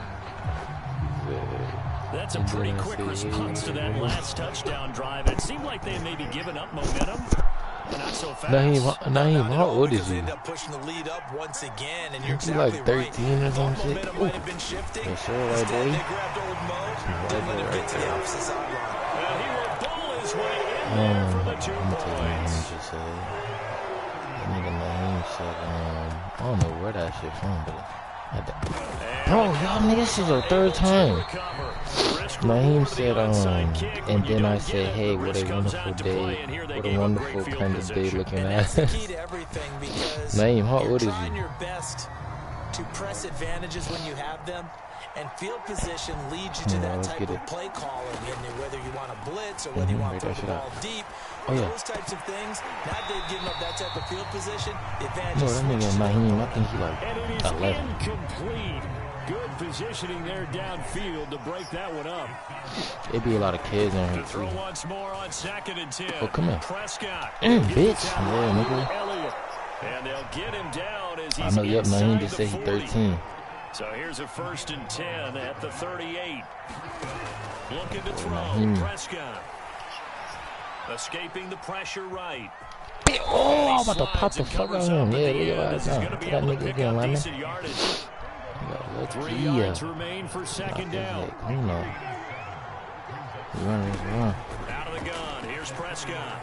That's a pretty quick response to that last touchdown drive. It seemed like they may be giving up momentum. Not so fast. Naheem, how old is he? End up pushing the lead up once again, and you're Is he exactly like 13 or some shit? Momentum might have been shifting. Yes, sir, white boy. They grabbed old Mo, didn't let him get to the opposite sideline. Well, he will bowl his way in there for the 2 I'm gonna tell you what points. Naheem just said. That nigga Naheem said, I don't know where that shit from, but bro, y'all niggas, this is your 3rd time. Naheem said, and then I said, hey, what a wonderful day. What a wonderful kind of day looking at. Naheem, how old is Trying you? your best to press advantages when you have them And field position leads you to that type of play calling, and whether you want to blitz or whether you want to throw the ball deep, those types of things. Now they've given up that type of field position. The advantage is switches. I think he like and it is 11. Incomplete. Good positioning there downfield to break that one up. It'd be a lot of kids in here too. Throw once more on 2nd and 10. Oh, come here. Prescott. Bitch. Yeah, nigga. And they'll get him down as he's I know, yep, no, he just said he's 13. So here's a 1st and 10 at the 38. Looking to throw. Prescott. Escaping the pressure right. Oh, I'm about to pop the fuck out of him. Yeah, look at that nigga again, lineman. 3 yards remain for 2nd down. Clean up. Run. Out of the gun. Here's Prescott.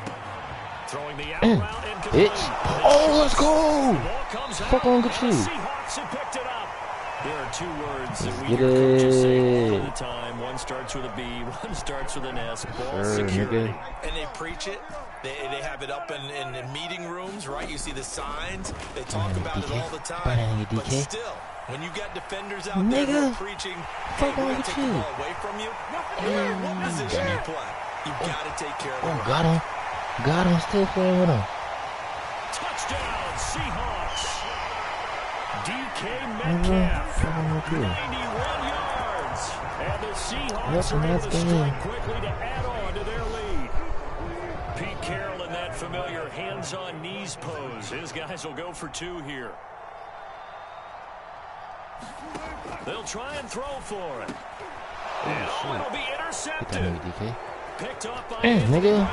Throwing the out route and bitch. Oh, let's go. Fuck on, good shit. Seahawks have picked it up. There are 2 words that we hear coaches say all the time. One starts with a B, one starts with an S. Ball security. And they preach it. They have it up in meeting rooms, right? You see the signs. They talk about it all the time. But still, when you got defenders out there who are preaching, hey, we're going to take the ball away from you, no matter what position you play, you've got to take care of it. Got him. Still playing with him. Touchdown, Seahawks. DK Metcalf, 91 yards. And the Seahawks are able to strike quickly to add on to their lead. Pete Carroll in that familiar hands-on knees pose. His guys will go for 2 here. They'll try and throw for it. And it'll be intercepted. Picked up by nigga.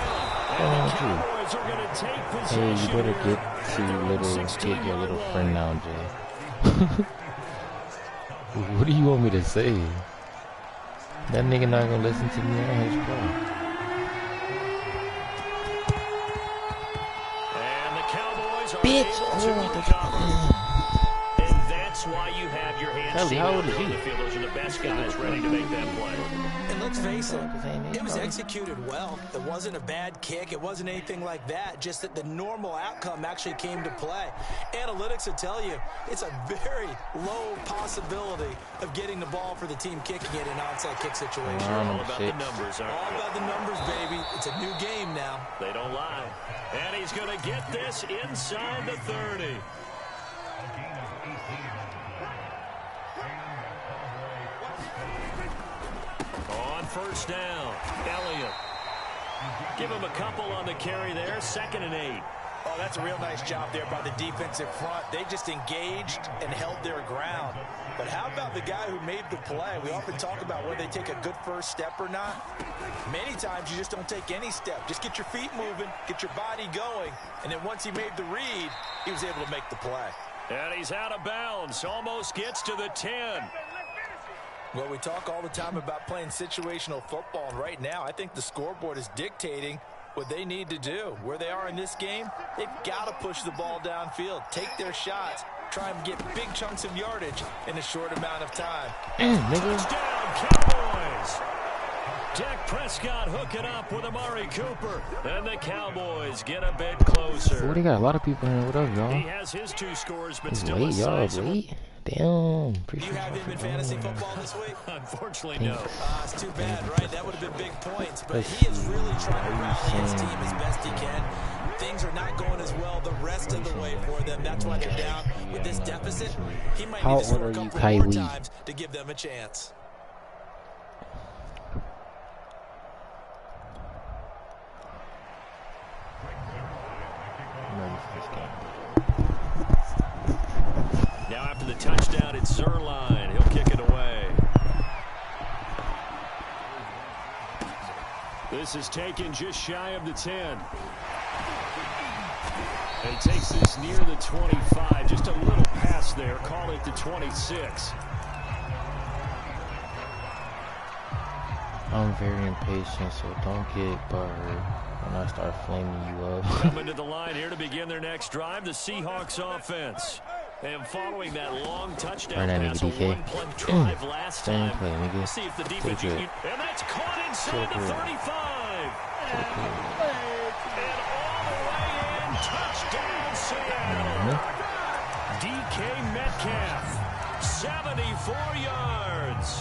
Cowboys are going to take possession. Hey, you better get your little friend now, Jay. What do you want me to say? That nigga not gonna listen to me on his call. And the Cowboys are bitch. able to recover. And that's why you have your hands Kelly, how old is he? Those are the best guys ready to make that play. And let's face it, it was executed well. It wasn't a bad kick. It wasn't anything like that. Just that the normal outcome actually came to play. Analytics will tell you it's a very low possibility of getting the ball for the team kicking it in an onside kick situation. All about the numbers, aren't All about the numbers, baby. It's a new game now. They don't lie. And he's going to get this inside the 30. On 1st down, Elliott. Give him a couple on the carry there. 2nd and 8. Oh, that's a real nice job there by the defensive front. They just engaged and held their ground. But how about the guy who made the play? We often talk about whether they take a good first step or not. Many times you just don't take any step. Just get your feet moving, get your body going, and then once he made the read, he was able to make the play. And he's out of bounds. Almost gets to the 10. Well, we talk all the time about playing situational football, and right now I think the scoreboard is dictating what they need to do. Where they are in this game, they've got to push the ball downfield, take their shots, try and get big chunks of yardage in a short amount of time. Touchdown, Cowboys! Dak Prescott hooking up with Amari Cooper. And the Cowboys get a bit closer. Oh, they got a lot of people in here. What up, y'all? He has his 2 scores, but It's still late, y'all. Late. Damn. Do you have him in fantasy football this week? Unfortunately, no. It's too bad, right? That would have been big points. But he is really trying to rally his team as best he can. Things are not going as well the rest of the way for them. That's why they're down with this deficit. He might need to score a couple more times to give them a chance. Now after the touchdown, it's Zerline. He'll kick it away. This is taken just shy of the 10. And he takes this near the 25. Just a little pass there. Call it the 26. I'm very impatient, so don't get butthurt when I start flaming you up. Coming to the line here to begin their next drive, the Seahawks offense. And following that long touchdown pass, a one-play drive last time. See if the defense and that's caught inside the 35. And all the way in, touchdown Seattle. DK Metcalf. 74 yards.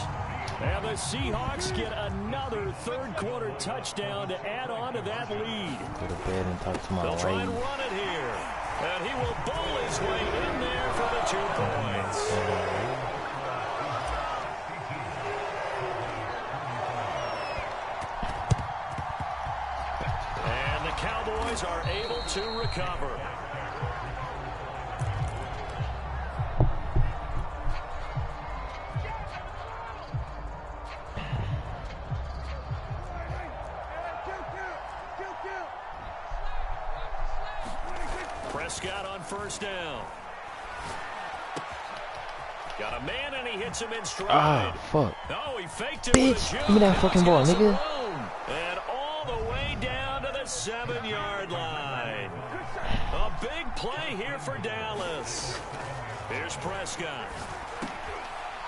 And the Seahawks get another third-quarter touchdown to add on to that lead. Go to bed and talk to my They'll try and lady. run it here. And he will bowl his way in there for the 2 points. And the Cowboys are able to recover. Prescott on first down. Got a man and he hits him in stride. Ah, fuck. Oh, he faked it Bitch, with a give me that fucking ball, nigga. And all the way down to the 7-yard line. A big play here for Dallas. Here's Prescott.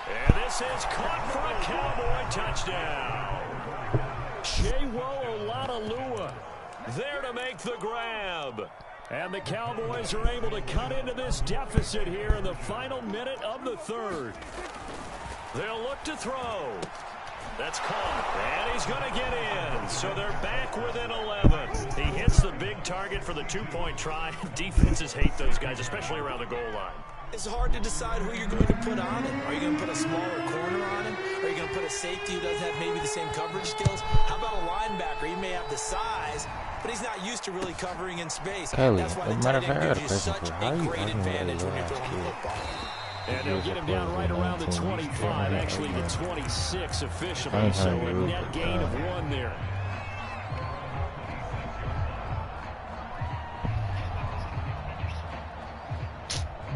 And this is caught for a Cowboy touchdown. Jayrou7 there to make the grab. And the Cowboys are able to cut into this deficit here in the final minute of the third. They'll look to throw. That's caught, and he's going to get in. So they're back within 11. He hits the big target for the 2-point try. Defenses hate those guys, especially around the goal line. It's hard to decide who you're going to put on him. Are you going to put a smaller corner on him? Are you going to put a safety who doesn't have maybe the same coverage skills? How about a linebacker? He may have the size, but he's not used to really covering in space. Kelly, That's why the matter tight of fact, I end got a gives you question such for you. How a you great arguing with advantage a when you're little throwing the ass football. And they'll get him down right around the 25, actually the 26 officially. So a net gain of 1 there.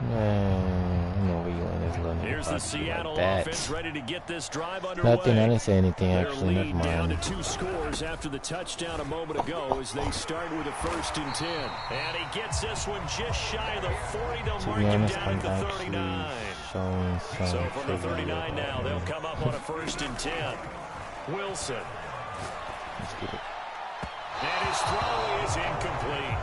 Man, I know where you in this little Here's the Seattle like offense ready to get this drive underway. Nothing, I didn't say anything Their actually, never lead down mind. to 2 scores after the touchdown a moment ago as they start with a 1st and 10. And he gets this one just shy of the 40 to mark him down at the 39. So from the 39 now, they'll come up on a 1st and 10. Wilson. Let's get it. And his throw is incomplete.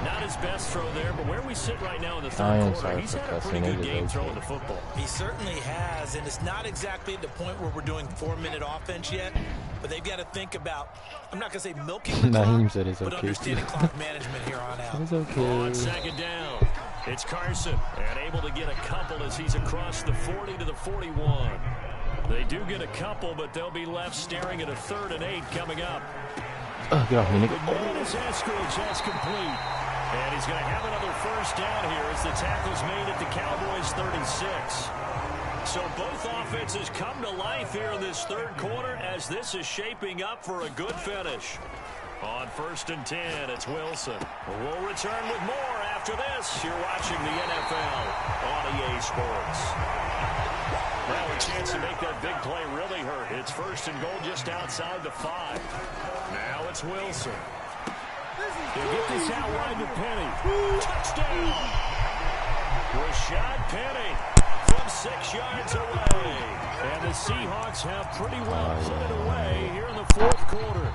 Not his best throw there, but where we sit right now in the third quarter, he's had a pretty good game throwing the football. He certainly has, and it's not exactly at the point where we're doing 4-minute offense yet, but they've got to think about, I'm not going to say milking the clock, said it's but okay. understanding clock management here on out. It's okay. On 2nd down, it's Carson, and able to get a couple as he's across the 40 to the 41. They do get a couple, but they'll be left staring at a 3rd and 8 coming up. Get off me, nigga. McManus Eskridge has complete. And he's going to have another 1st down here as the tackle's made at the Cowboys 36. So both offenses come to life here in this third quarter as this is shaping up for a good finish. On 1st and 10, it's Wilson. We'll return with more after this. You're watching the NFL on EA Sports. Now a chance to make that big play really hurt. It's 1st and goal just outside the 5. Now it's Wilson. He'll get this out wide to Penny. Touchdown! Rashad Penny from 6 yards away. And the Seahawks have pretty well put it away here in the 4th quarter.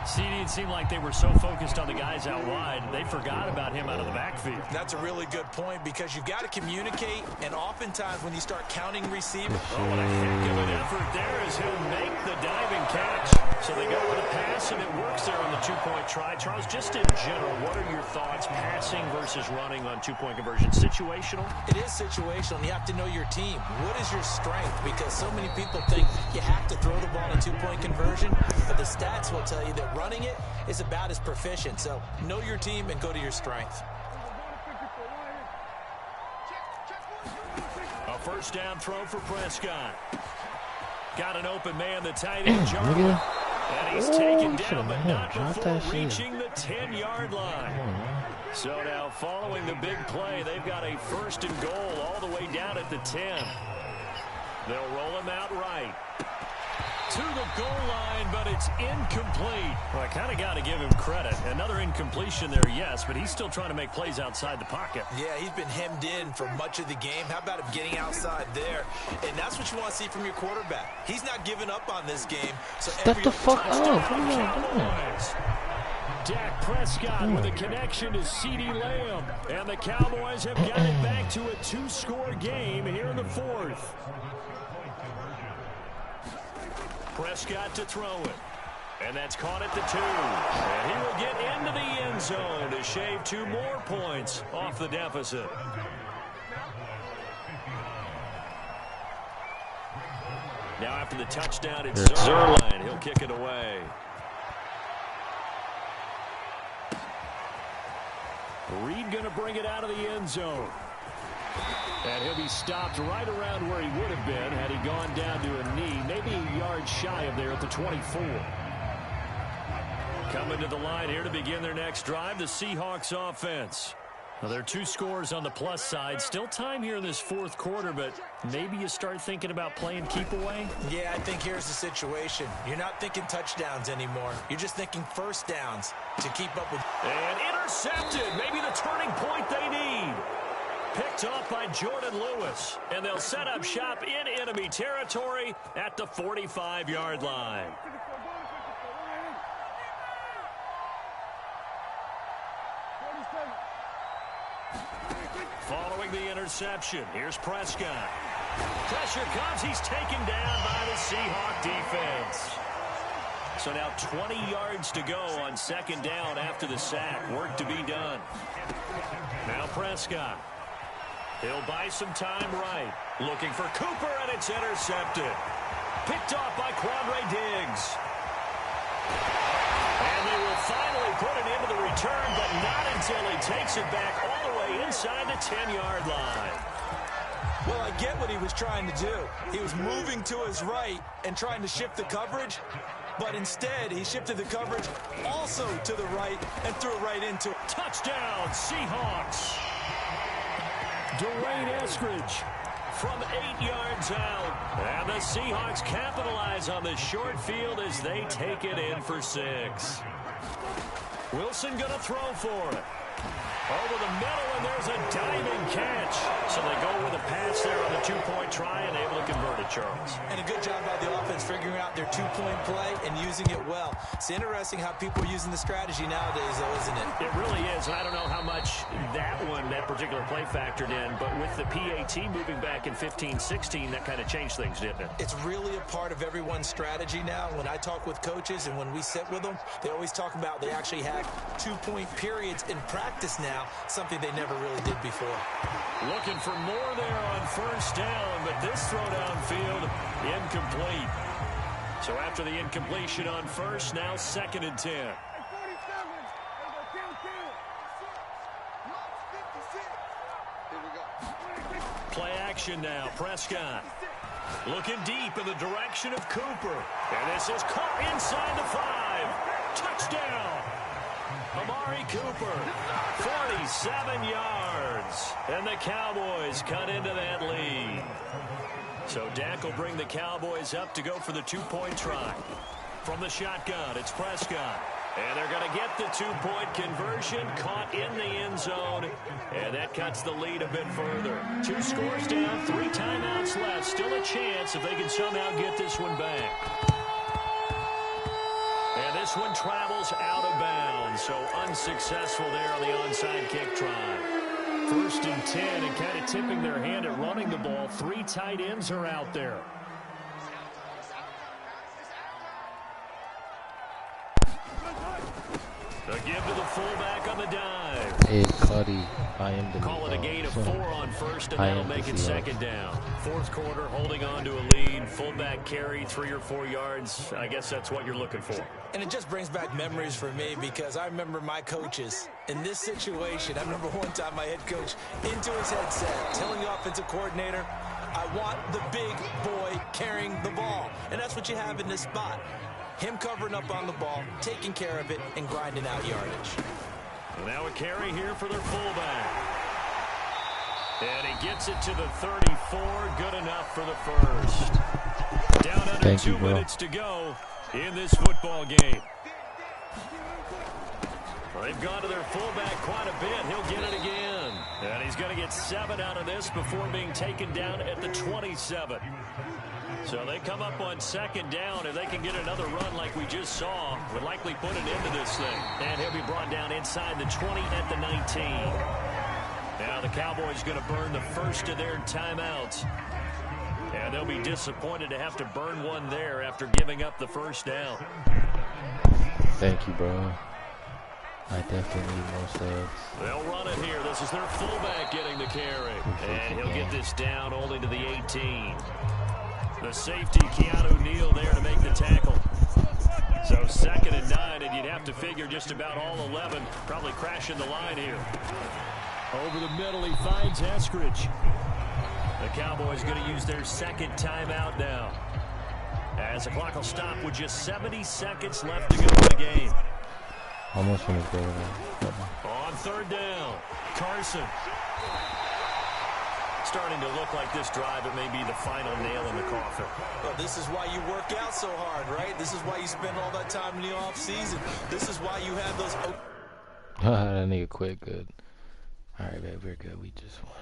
See, it seemed like they were so focused on the guys out wide, they forgot about him out of the backfield. That's a really good point because you've got to communicate, and oftentimes when you start counting receivers. Oh, what a heck of an effort there as he'll make the diving catch. So they go with a pass, and it works there on the 2-point try. Charles, just in general, what are your thoughts passing versus running on 2-point conversion? Situational? It is situational, and you have to know your team. What is your strength? Because so many people think you have to throw the ball in a 2-point conversion, but the stats will tell you that running it is about as proficient. So know your team and go to your strength. A 1st down throw for Prescott. Got an open man, the tight end, Jarwin. And he's taken down, but not before reaching the 10-yard line. So now following the big play, they've got a 1st and goal all the way down at the 10. They'll roll him out right. To the goal line, but it's incomplete. Well, I kind of got to give him credit. Another incompletion there, yes, but he's still trying to make plays outside the pocket. Yeah, he's been hemmed in for much of the game. How about him getting outside there? And that's what you want to see from your quarterback. He's not giving up on this game. So Step the fuck up. What are you doing? Dak Prescott with a connection to CeeDee Lamb. And the Cowboys have got it back to a 2-score game here in the fourth. Prescott to throw it. And that's caught at the 2. And he will get into the end zone to shave 2 more points off the deficit. Now after the touchdown, it's Zerline. He'll kick it away. Reed going to bring it out of the end zone. And he'll be stopped right around where he would have been had he gone down to a knee, maybe a yard shy of there at the 24. Coming to the line here to begin their next drive, the Seahawks offense. Well, there are 2 scores on the plus side. Still time here in this fourth quarter, but maybe you start thinking about playing keep away? Yeah, I think here's the situation. You're not thinking touchdowns anymore. You're just thinking first downs to keep up with. And intercepted. Maybe the turning point they need. Picked off by Jordan Lewis. And they'll set up shop in enemy territory at the 45-yard line. Following the interception, here's Prescott. Pressure comes. He's taken down by the Seahawk defense. So now 20 yards to go on second down after the sack. Work to be done. Now Prescott. He'll buy some time right. Looking for Cooper, and it's intercepted. Picked off by Quandre Diggs. And they will finally put it into the return, but not until he takes it back all the way inside the 10-yard line. Well, I get what he was trying to do. He was moving to his right and trying to shift the coverage, but instead he shifted the coverage also to the right and threw it right into it. Touchdown, Seahawks. Dwayne Eskridge from 8 yards out. And the Seahawks capitalize on the short field as they take it in for 6. Wilson going to throw for it. Over the middle, and there's a diving catch. So they go with a pass there on the 2-point try and able to convert it, Charles. And a good job by the offense figuring out their 2-point play and using it well. It's interesting how people are using the strategy nowadays, though, isn't it? It really is, and I don't know how much that particular play factored in, but with the PAT moving back in 15-16, that kind of changed things, didn't it? It's really a part of everyone's strategy now. When I talk with coaches and when we sit with them, they always talk about they actually have 2-point periods in practice now, something they never really did before. Looking for more there on first down, but this throw downfield incomplete. So after the incompletion on first, now 2nd and 10. Play action now, Prescott. Looking deep in the direction of Cooper. And this is caught inside the 5. Touchdown. Amari Cooper, 47 yards. And the Cowboys cut into that lead. So Dak will bring the Cowboys up to go for the 2-point try. From the shotgun, it's Prescott. And they're going to get the 2-point conversion, caught in the end zone. And that cuts the lead a bit further. 2 scores down, 3 timeouts left. Still a chance if they can somehow get this one back. And this one travels out of bounds, so unsuccessful there on the onside kick try. 1st and 10, and kind of tipping their hand at running the ball. 3 tight ends are out there. The give to the fullback on the dive. Hey, Cuddy, I am the Call it a gain of 4 on first, and that'll make it Seahawks. 2nd down. 4th quarter, holding on to a lead. Fullback carry, 3 or 4 yards. I guess that's what you're looking for. And it just brings back memories for me because I remember my coaches in this situation. I remember one time my head coach into his headset telling the offensive coordinator, I want the big boy carrying the ball. And that's what you have in this spot. Him covering up on the ball, taking care of it, and grinding out yardage. And now a carry here for their fullback. And he gets it to the 34. Good enough for the first. Down under 2 minutes to go in this football game. Well, they've gone to their fullback quite a bit. He'll get it again. And he's going to get 7 out of this before being taken down at the 27. So they come up on 2nd down. If they can get another run like we just saw, would likely put an end to this thing. And he'll be brought down inside the 20 at the 19. Now the Cowboys going to burn the first of their timeouts. And they'll be disappointed to have to burn one there after giving up the first down. Thank you, bro. I definitely need more subs. They'll run it here. This is their fullback getting the carry. And he'll get this down only to the 18. The safety, Keanu Neal, there to make the tackle. So 2nd and 9, and you'd have to figure just about all 11 probably crashing the line here. Over the middle, he finds Eskridge. The Cowboys going to use their 2nd timeout now, as the clock will stop with just 70 seconds left to go in the game. Almost finished, bro. On 3rd down, Carson. Starting to look like this drive, it may be the final nail in the coffin. Well, this is why you work out so hard, right? This is why you spend all that time in the off season. This is why you have those. That nigga quit good. All right, babe, we're good. We just won.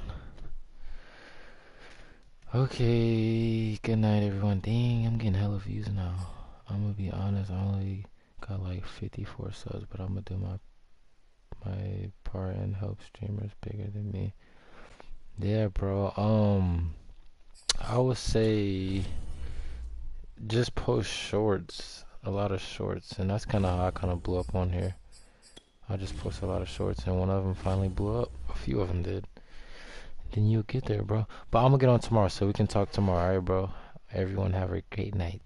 Okay, good night, everyone. Dang, I'm getting hella views now. I'm gonna be honest, I only got like 54 subs, but I'm gonna do my part and help streamers bigger than me. Yeah, bro. I would say just post shorts, a lot of shorts, and that's kind of how I kind of blew up on here. I just post a lot of shorts, and one of them finally blew up. A few of them did. Then you'll get there, bro. But I'm gonna get on tomorrow, so we can talk tomorrow, alright, bro? Everyone have a great night.